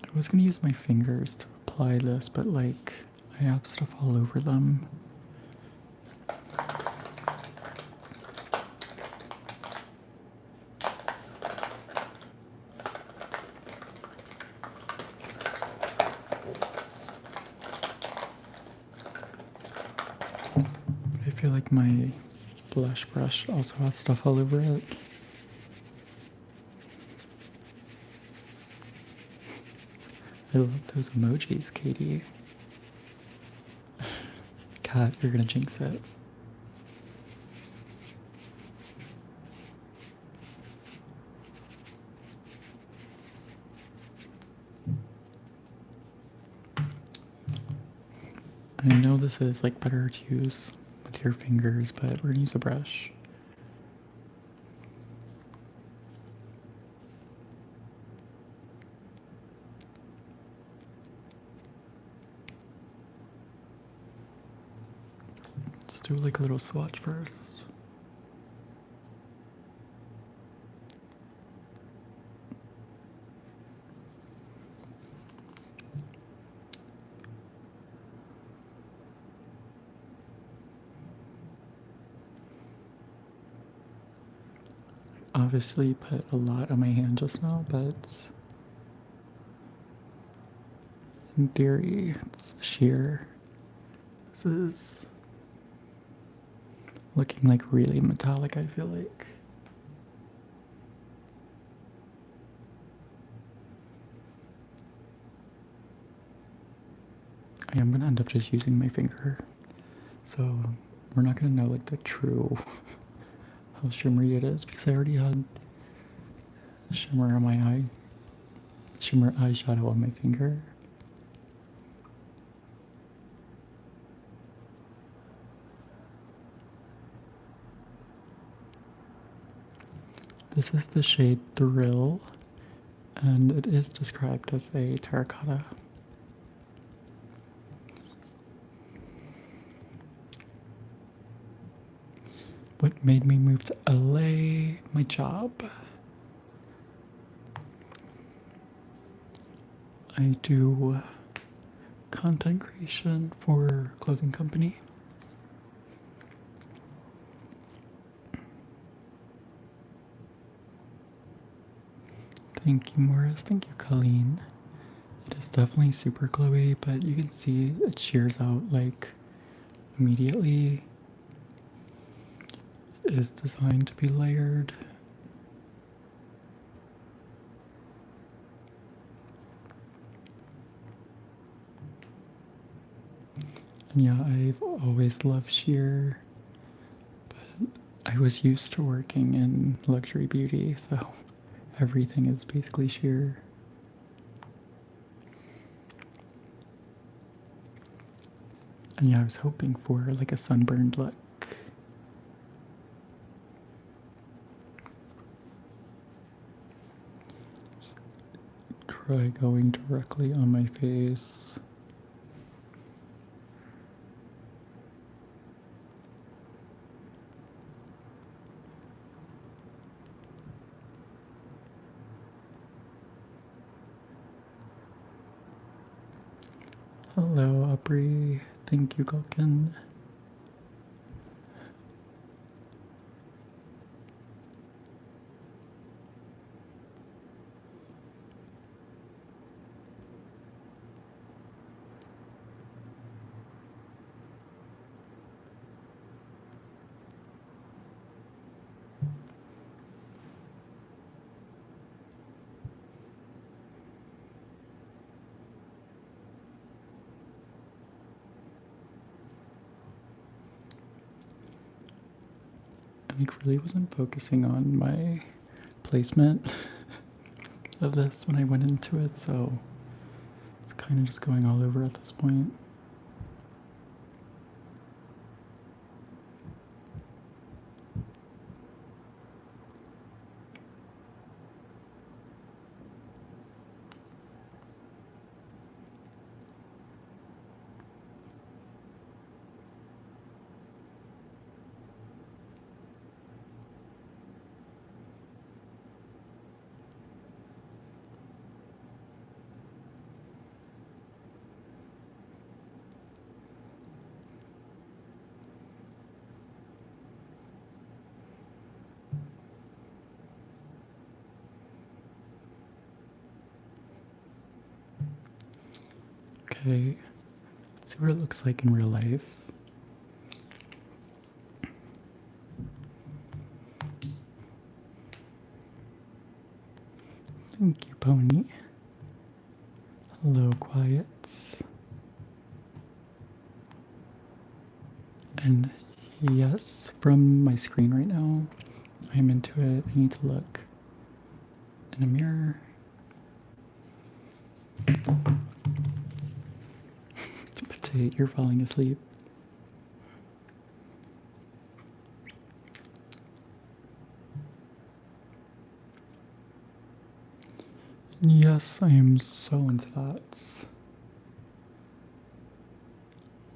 I was gonna use my fingers to apply this, but like I have stuff all over them. I feel like my blush brush also has stuff all over it. I love those emojis, Katie. Kat, you're gonna jinx it. I know this is like better to use with your fingers, but we're gonna use a brush. Let's do like a little swatch first. Obviously put a lot on my hand just now, but in theory it's sheer. This is looking like really metallic, I feel like. I am gonna end up just using my finger. So we're not gonna know like the true how shimmery it is because I already had shimmer on my eye. Shimmer eyeshadow on my finger. This is the shade Thrill, and it is described as a terracotta. What made me move to LA? My job. I do content creation for a clothing company. Thank you, Morris. Thank you, Colleen. It is definitely super glowy, but you can see it shears out like immediately. It is designed to be layered. And yeah, I've always loved sheer, but I was used to working in luxury beauty, so everything is basically sheer. And yeah, I was hoping for like a sunburned look. Just try going directly on my face. Hello, Aubrey. Thank you, Gulkin. I really wasn't focusing on my placement of this when I went into it, so it's kind of just going all over at this point. Okay, let's see what it looks like in real life. Thank you, Pony. Hello, Quiets. And yes, from my screen right now, I'm into it. I need to look in a mirror. Potato, you're falling asleep. Yes, I am so into that.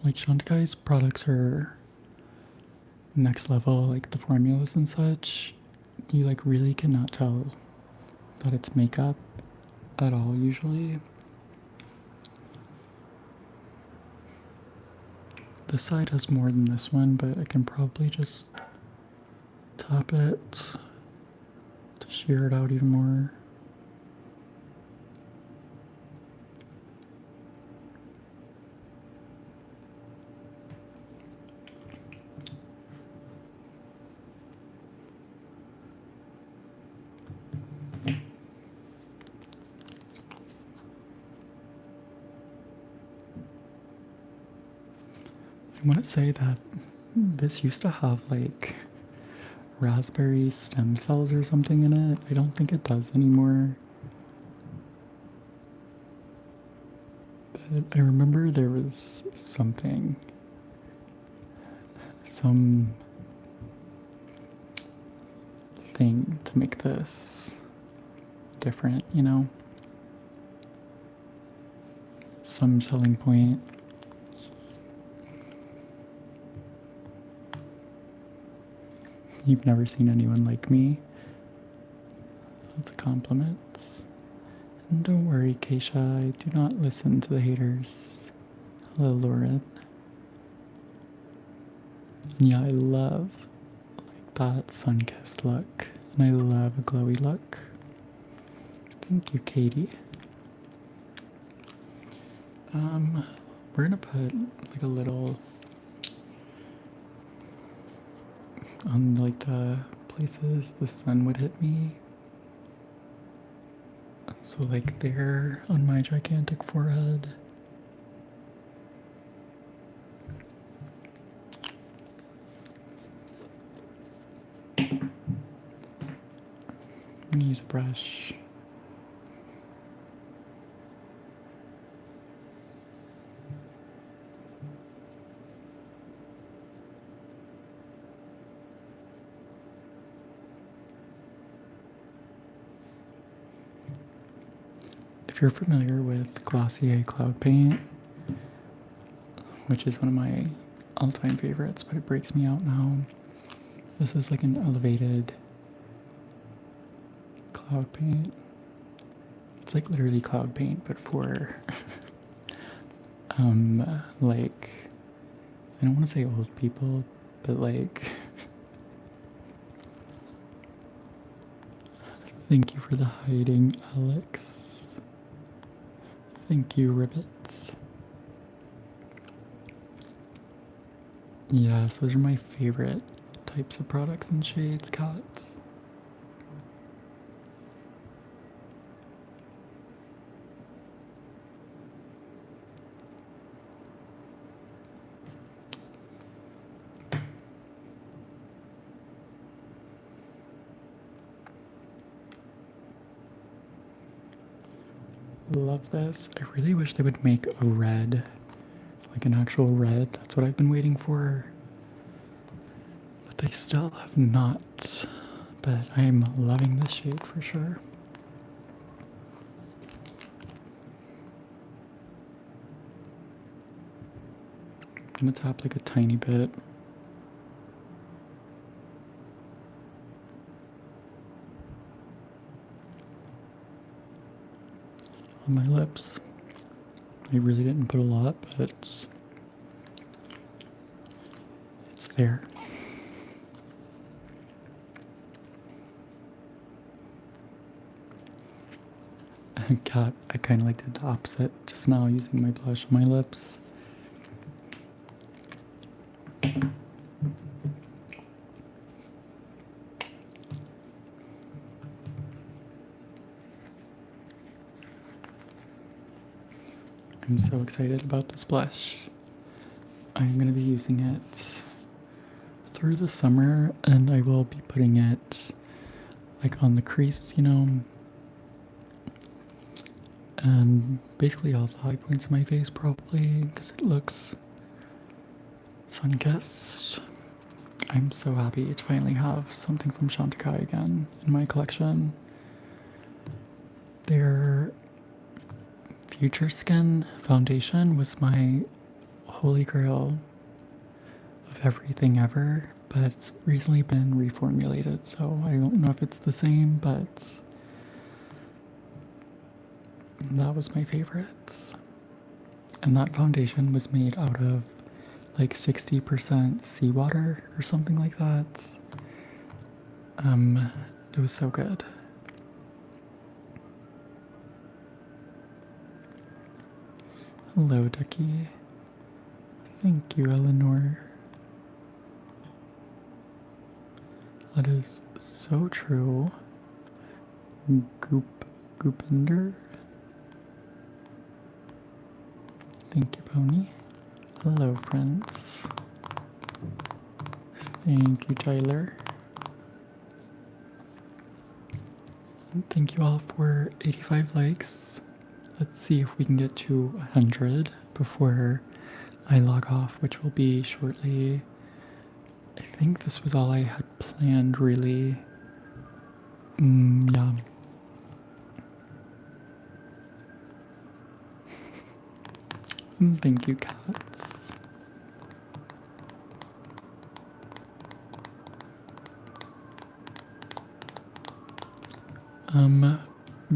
Like, Shantikai's products are next level, like the formulas and such. You like really cannot tell that it's makeup at all usually. This side has more than this one, but I can probably just tap it to sheer it out even more. I want to say that this used to have like raspberry stem cells or something in it. I don't think it does anymore. But I remember there was something. Some thing to make this different, you know? Some selling point. You've never seen anyone like me. Lots of compliments. And don't worry, Keisha, I do not listen to the haters. Hello, Lauren. And yeah, I love like that sun-kissed look. And I love a glowy look. Thank you, Katie. We're gonna put like a little on like the places the sun would hit me. So like there on my gigantic forehead. I'm gonna use a brush. If you're familiar with Glossier Cloud Paint, which is one of my all-time favorites, but it breaks me out now. This is like an elevated cloud paint. It's like literally cloud paint, but for like, I don't want to say old people, but like, thank you for the hiding, Alex. Thank you, Ribbits. Yes, those are my favorite types of products and shades, Cats. Love this. I really wish they would make a red, like an actual red. That's what I've been waiting for. But they still have not. But I'm loving this shade for sure. I'm gonna tap like a tiny bit. On my lips. I really didn't put a lot, but it's there. God, I kind of like did the opposite just now using my blush on my lips. I'm so excited about this blush. I'm going to be using it through the summer, and I will be putting it like on the crease, you know, and basically all the high points of my face probably, because it looks sun-kissed. I'm so happy to finally have something from Chantecaille again in my collection. Their Future Skin foundation was my holy grail of everything ever, but it's recently been reformulated, so I don't know if it's the same, but that was my favorite. And that foundation was made out of like 60% seawater or something like that. It was so good. Hello, Ducky. Thank you, Eleanor. That is so true. Goopinder. Thank you, Pony. Hello, friends. Thank you, Tyler. And thank you all for 85 likes. Let's see if we can get to 100 before I log off, which will be shortly. I think this was all I had planned, really. Yeah. Thank you, Cats.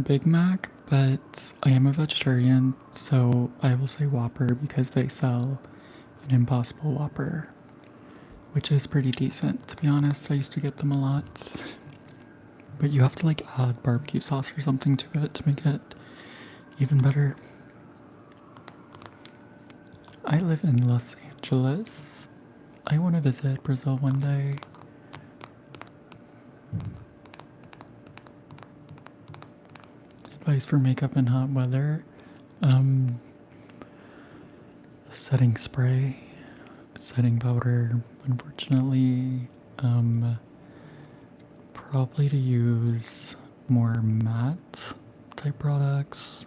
Big Mac, but I am a vegetarian, so I will say Whopper because they sell an Impossible Whopper, which is pretty decent, to be honest. I used to get them a lot. But you have to like add barbecue sauce or something to it to make it even better. I live in Los Angeles. I want to visit Brazil one day. Advice for makeup in hot weather. Setting spray, setting powder, unfortunately. Probably to use more matte type products.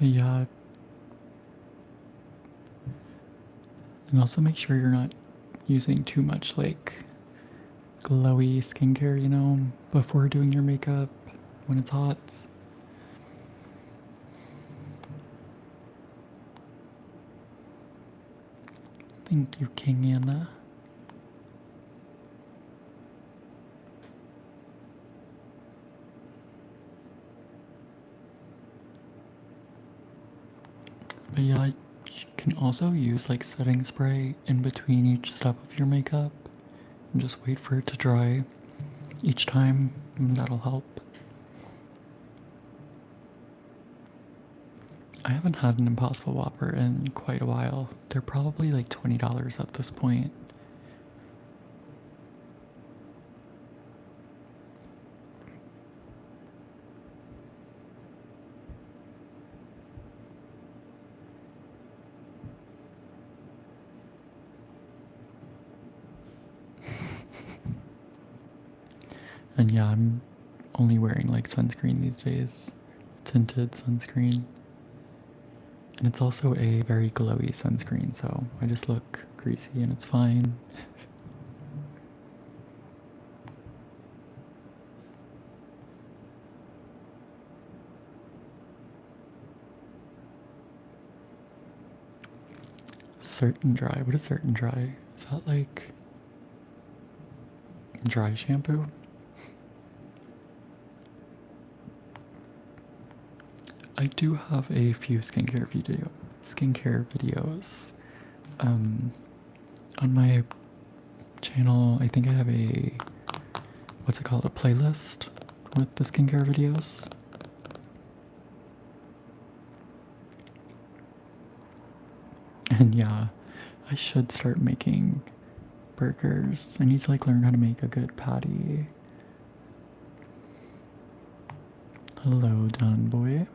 Yeah. And also make sure you're not using too much like glowy skincare, you know, before doing your makeup when it's hot. Thank you, King Anna. But yeah, you can also use like setting spray in between each step of your makeup and just wait for it to dry each time, and that'll help. I haven't had an Impossible Whopper in quite a while. They're probably like $20 at this point. And yeah, I'm only wearing like sunscreen these days. Tinted sunscreen. And it's also a very glowy sunscreen, so I just look greasy and it's fine. Certain Dry. What is Certain Dry? Is that like dry shampoo? I do have a few skincare videos. On my channel, I think I have a, what's it called, a playlist with the skincare videos. And yeah, I should start making burgers. I need to like learn how to make a good patty. Hello, Don Boy.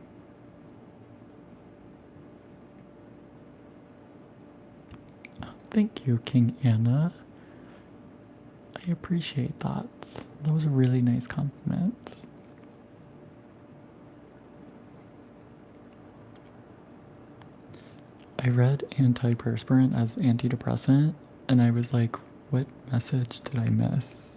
Thank you, King Anna. I appreciate that. That was a really nice compliment. I read antiperspirant as antidepressant, and I was like, what message did I miss?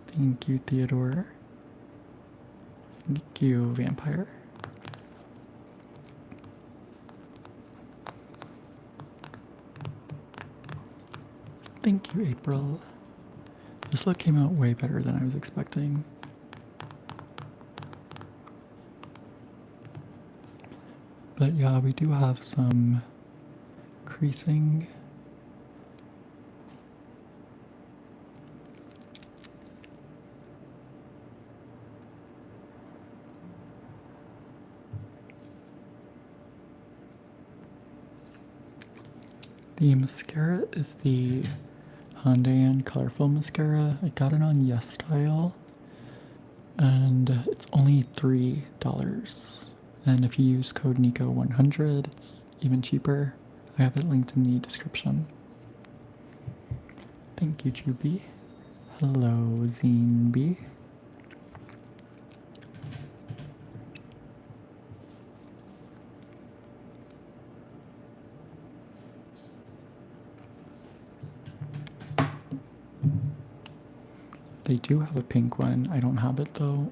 Thank you, Theodore. Thank you, Vampire. Thank you, April. This look came out way better than I was expecting. But yeah, we do have some creasing. The mascara is the Hondayan Colorful Mascara. I got it on Yes Style, and it's only $3. And if you use code NICO100, it's even cheaper. I have it linked in the description. Thank you, Juby. Hello, Zine B. They do have a pink one. I don't have it though.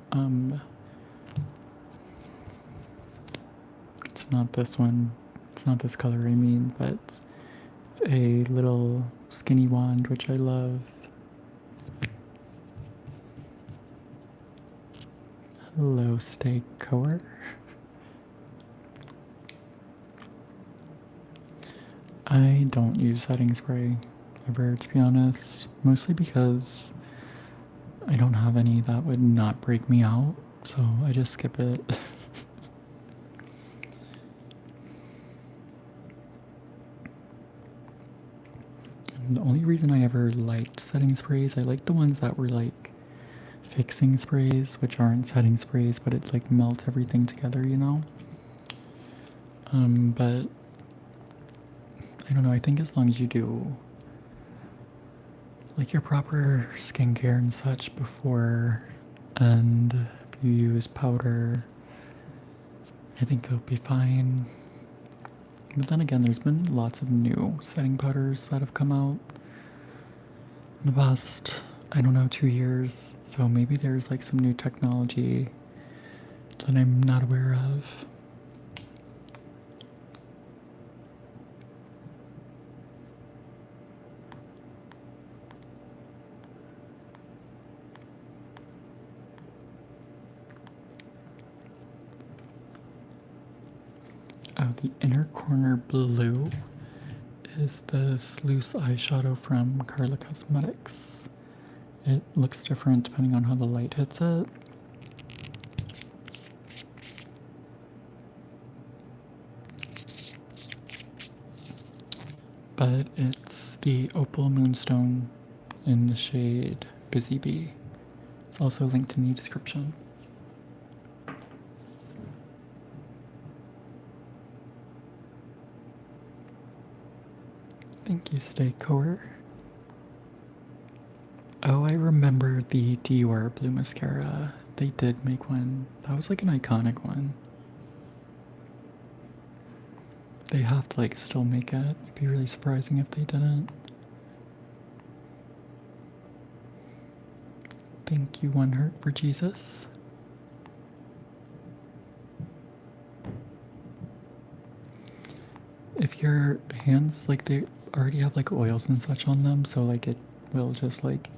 It's not this one. It's not this color, I mean, but it's a little skinny wand, which I love. Hello, steak coer. I don't use setting spray ever, to be honest. Mostly because I don't have any that would not break me out, so I just skip it. And the only reason I ever liked setting sprays, I liked the ones that were like fixing sprays, which aren't setting sprays, but it like melts everything together, you know? But I don't know, I think as long as you do like your proper skincare and such before, and if you use powder, I think it'll be fine. But then again, there's been lots of new setting powders that have come out in the past, I don't know, 2 years. So maybe there's like some new technology that I'm not aware of. Oh, the inner corner blue is this loose eyeshadow from Karla Cosmetics. It looks different depending on how the light hits it. But it's the Opal Moonstone in the shade Busy Bee. It's also linked in the description. Thank you, Stay Core. Oh, I remember the Dior blue mascara. They did make one. That was like an iconic one. They have to like still make it. It'd be really surprising if they didn't. Thank you, One Heart for Jesus. If your hands, like, they already have like oils and such on them, so like it will just like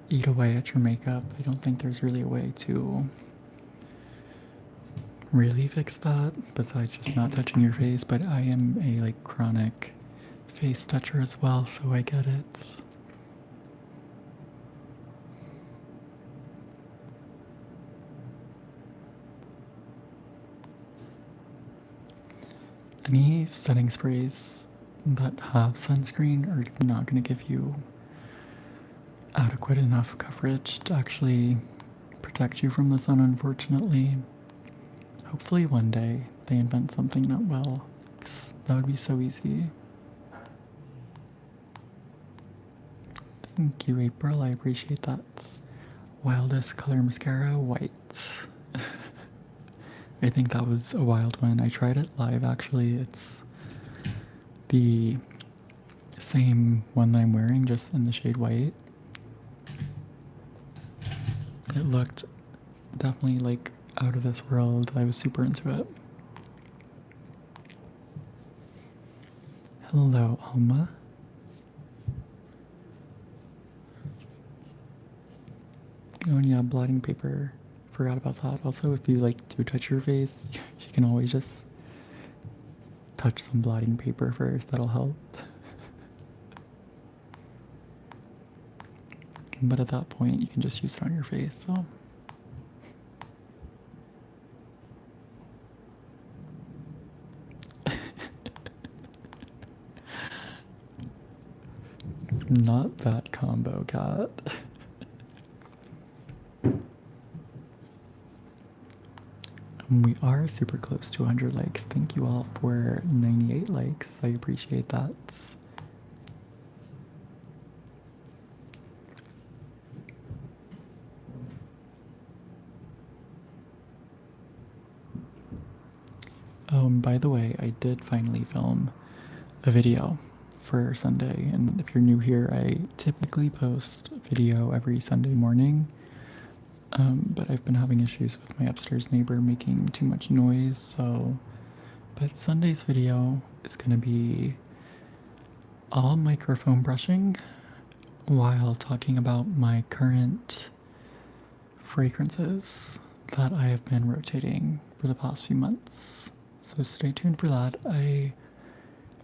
eat away at your makeup. I don't think there's really a way to really fix that besides just not touching your face, but I am a like chronic face toucher as well, so I get it. Any setting sprays that have sunscreen are not going to give you adequate enough coverage to actually protect you from the sun, unfortunately. Hopefully one day they invent something that will, 'cause that would be so easy. Thank you, April, I appreciate that. Wildest color mascara, white. I think that was a wild one. I tried it live actually. It's the same one that I'm wearing, just in the shade white. It looked definitely like out of this world. I was super into it. Hello, Alma. Oh, and yeah, blotting paper. Forgot about that. Also, if you like do touch your face, you can always just touch some blotting paper first. That'll help. But at that point, you can just use it on your face. So. Not that combo, cat. We are super close to 100 likes. Thank you all for 98 likes. I appreciate that. By the way, I did finally film a video for Sunday, and if you're new here, I typically post video every Sunday morning. But I've been having issues with my upstairs neighbor making too much noise, so. But Sunday's video is gonna be all microphone brushing while talking about my current fragrances that I have been rotating for the past few months. So stay tuned for that. I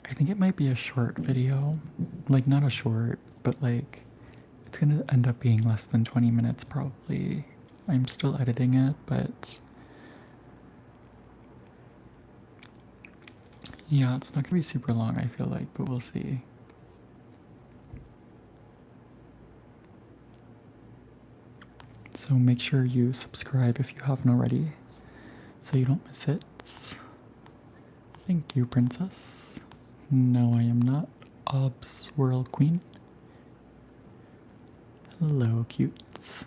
think it might be a short video. Like, not a short, but like it's gonna end up being less than 20 minutes probably. I'm still editing it, but yeah, it's not gonna be super long, I feel like, but we'll see. So make sure you subscribe if you haven't already, so you don't miss it. Thank you, princess. No, I am not Ob's World Queen. Hello, cutes.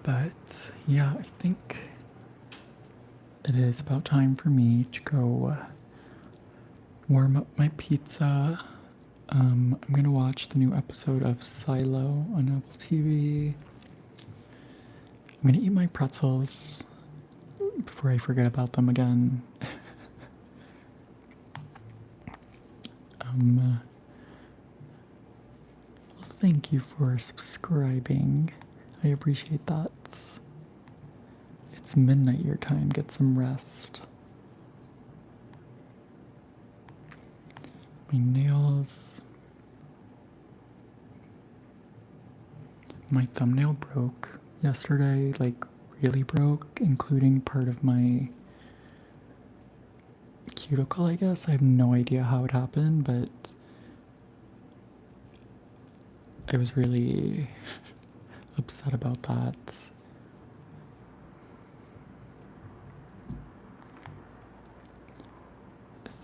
But yeah, I think it is about time for me to go warm up my pizza. I'm gonna watch the new episode of Silo on Apple TV. I'm gonna eat my pretzels before I forget about them again. Thank you for subscribing. I appreciate that. It's midnight your time. Get some rest. My nails. My thumbnail broke yesterday, like really broke, including part of my cuticle, I guess. I have no idea how it happened, but I was really upset about that.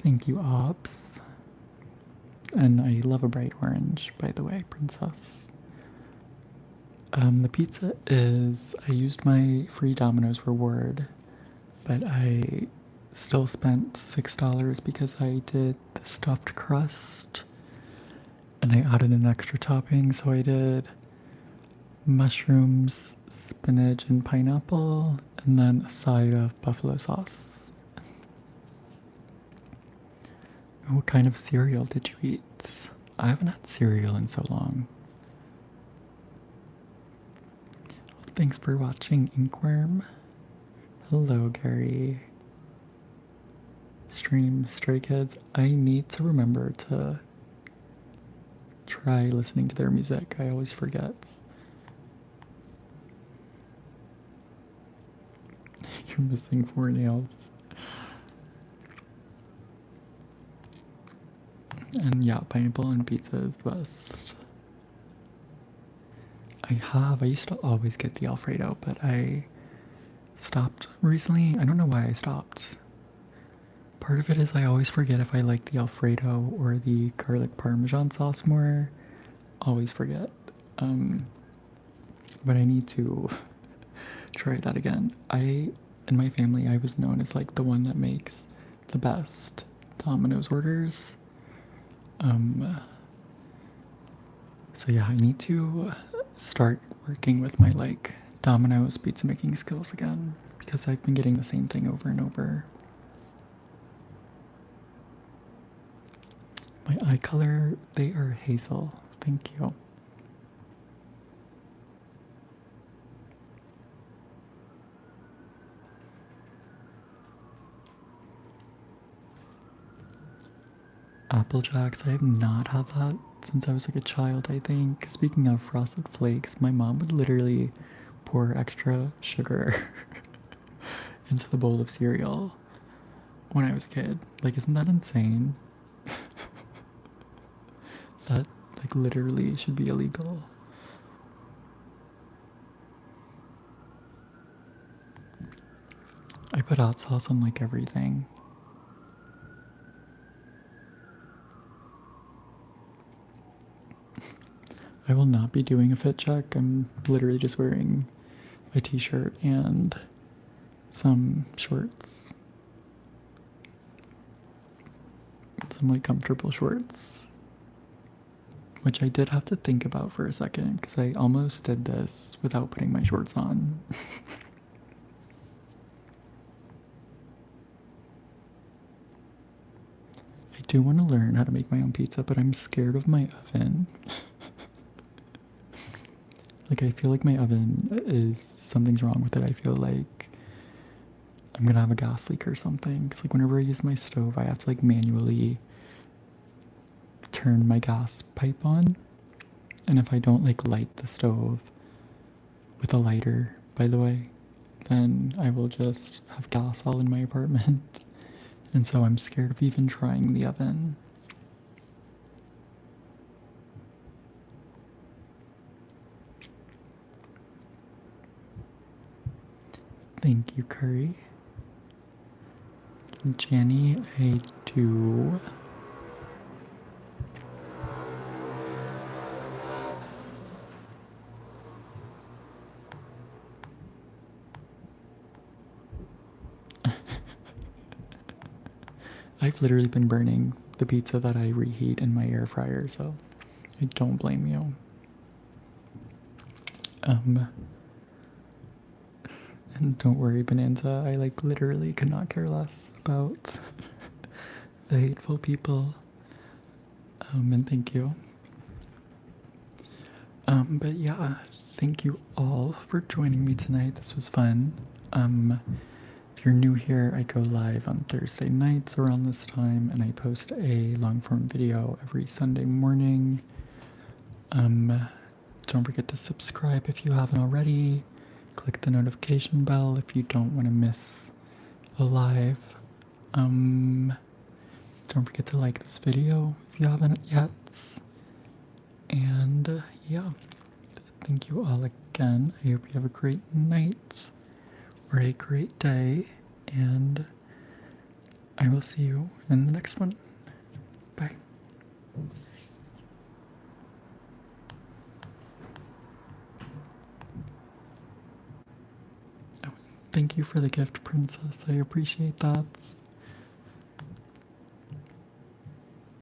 Thank you, Ops. And I love a bright orange, by the way, princess. The pizza is, I used my free Domino's reward, but I still spent $6 because I did the stuffed crust and I added an extra topping, so I did mushrooms, spinach, and pineapple, and then a side of buffalo sauce. What kind of cereal did you eat? I haven't had cereal in so long. Thanks for watching, Inkworm. Hello, Gary. Stream Stray Kids. I need to remember to try listening to their music. I always forget. You're missing 4 nails. And yeah, pineapple on pizza is the best. I used to always get the Alfredo, but I stopped recently. I don't know why I stopped. Part of it is I always forget if I like the Alfredo or the garlic parmesan sauce more. Always forget. But I need to try that again. In my family, I was known as like the one that makes the best Domino's orders. So yeah, I need to start working with my like Domino's pizza making skills again because I've been getting the same thing over and over. My eye color, they are hazel. Thank you. Apple Jacks, I have not had that since I was like a child, I think. Speaking of Frosted Flakes, my mom would literally pour extra sugar into the bowl of cereal when I was a kid. Like, isn't that insane? That, like, literally should be illegal. I put hot sauce on, like, everything. I will not be doing a fit check. I'm literally just wearing a t-shirt and some shorts. Some like comfortable shorts. Which I did have to think about for a second because I almost did this without putting my shorts on. I do want to learn how to make my own pizza, but I'm scared of my oven. Like, I feel like my oven is, something's wrong with it. I feel like I'm gonna have a gas leak or something. Because, like, whenever I use my stove, I have to, like, manually turn my gas pipe on. And if I don't, like, light the stove with a lighter, by the way, then I will just have gas all in my apartment. And so I'm scared of even trying the oven. Thank you, Curry. Jenny, I do. I've literally been burning the pizza that I reheat in my air fryer, so I don't blame you. And don't worry, Bonanza, I like literally could not care less about the hateful people. And thank you. But yeah, thank you all for joining me tonight. This was fun. If you're new here, I go live on Thursday nights around this time, and I post a long form video every Sunday morning. Don't forget to subscribe if you haven't already. Click the notification bell if you don't want to miss a live. Don't forget to like this video if you haven't yet. And yeah, thank you all again. I hope you have a great night or a great day, and I will see you in the next one. Bye. Oh, thank you for the gift, Princess. I appreciate that.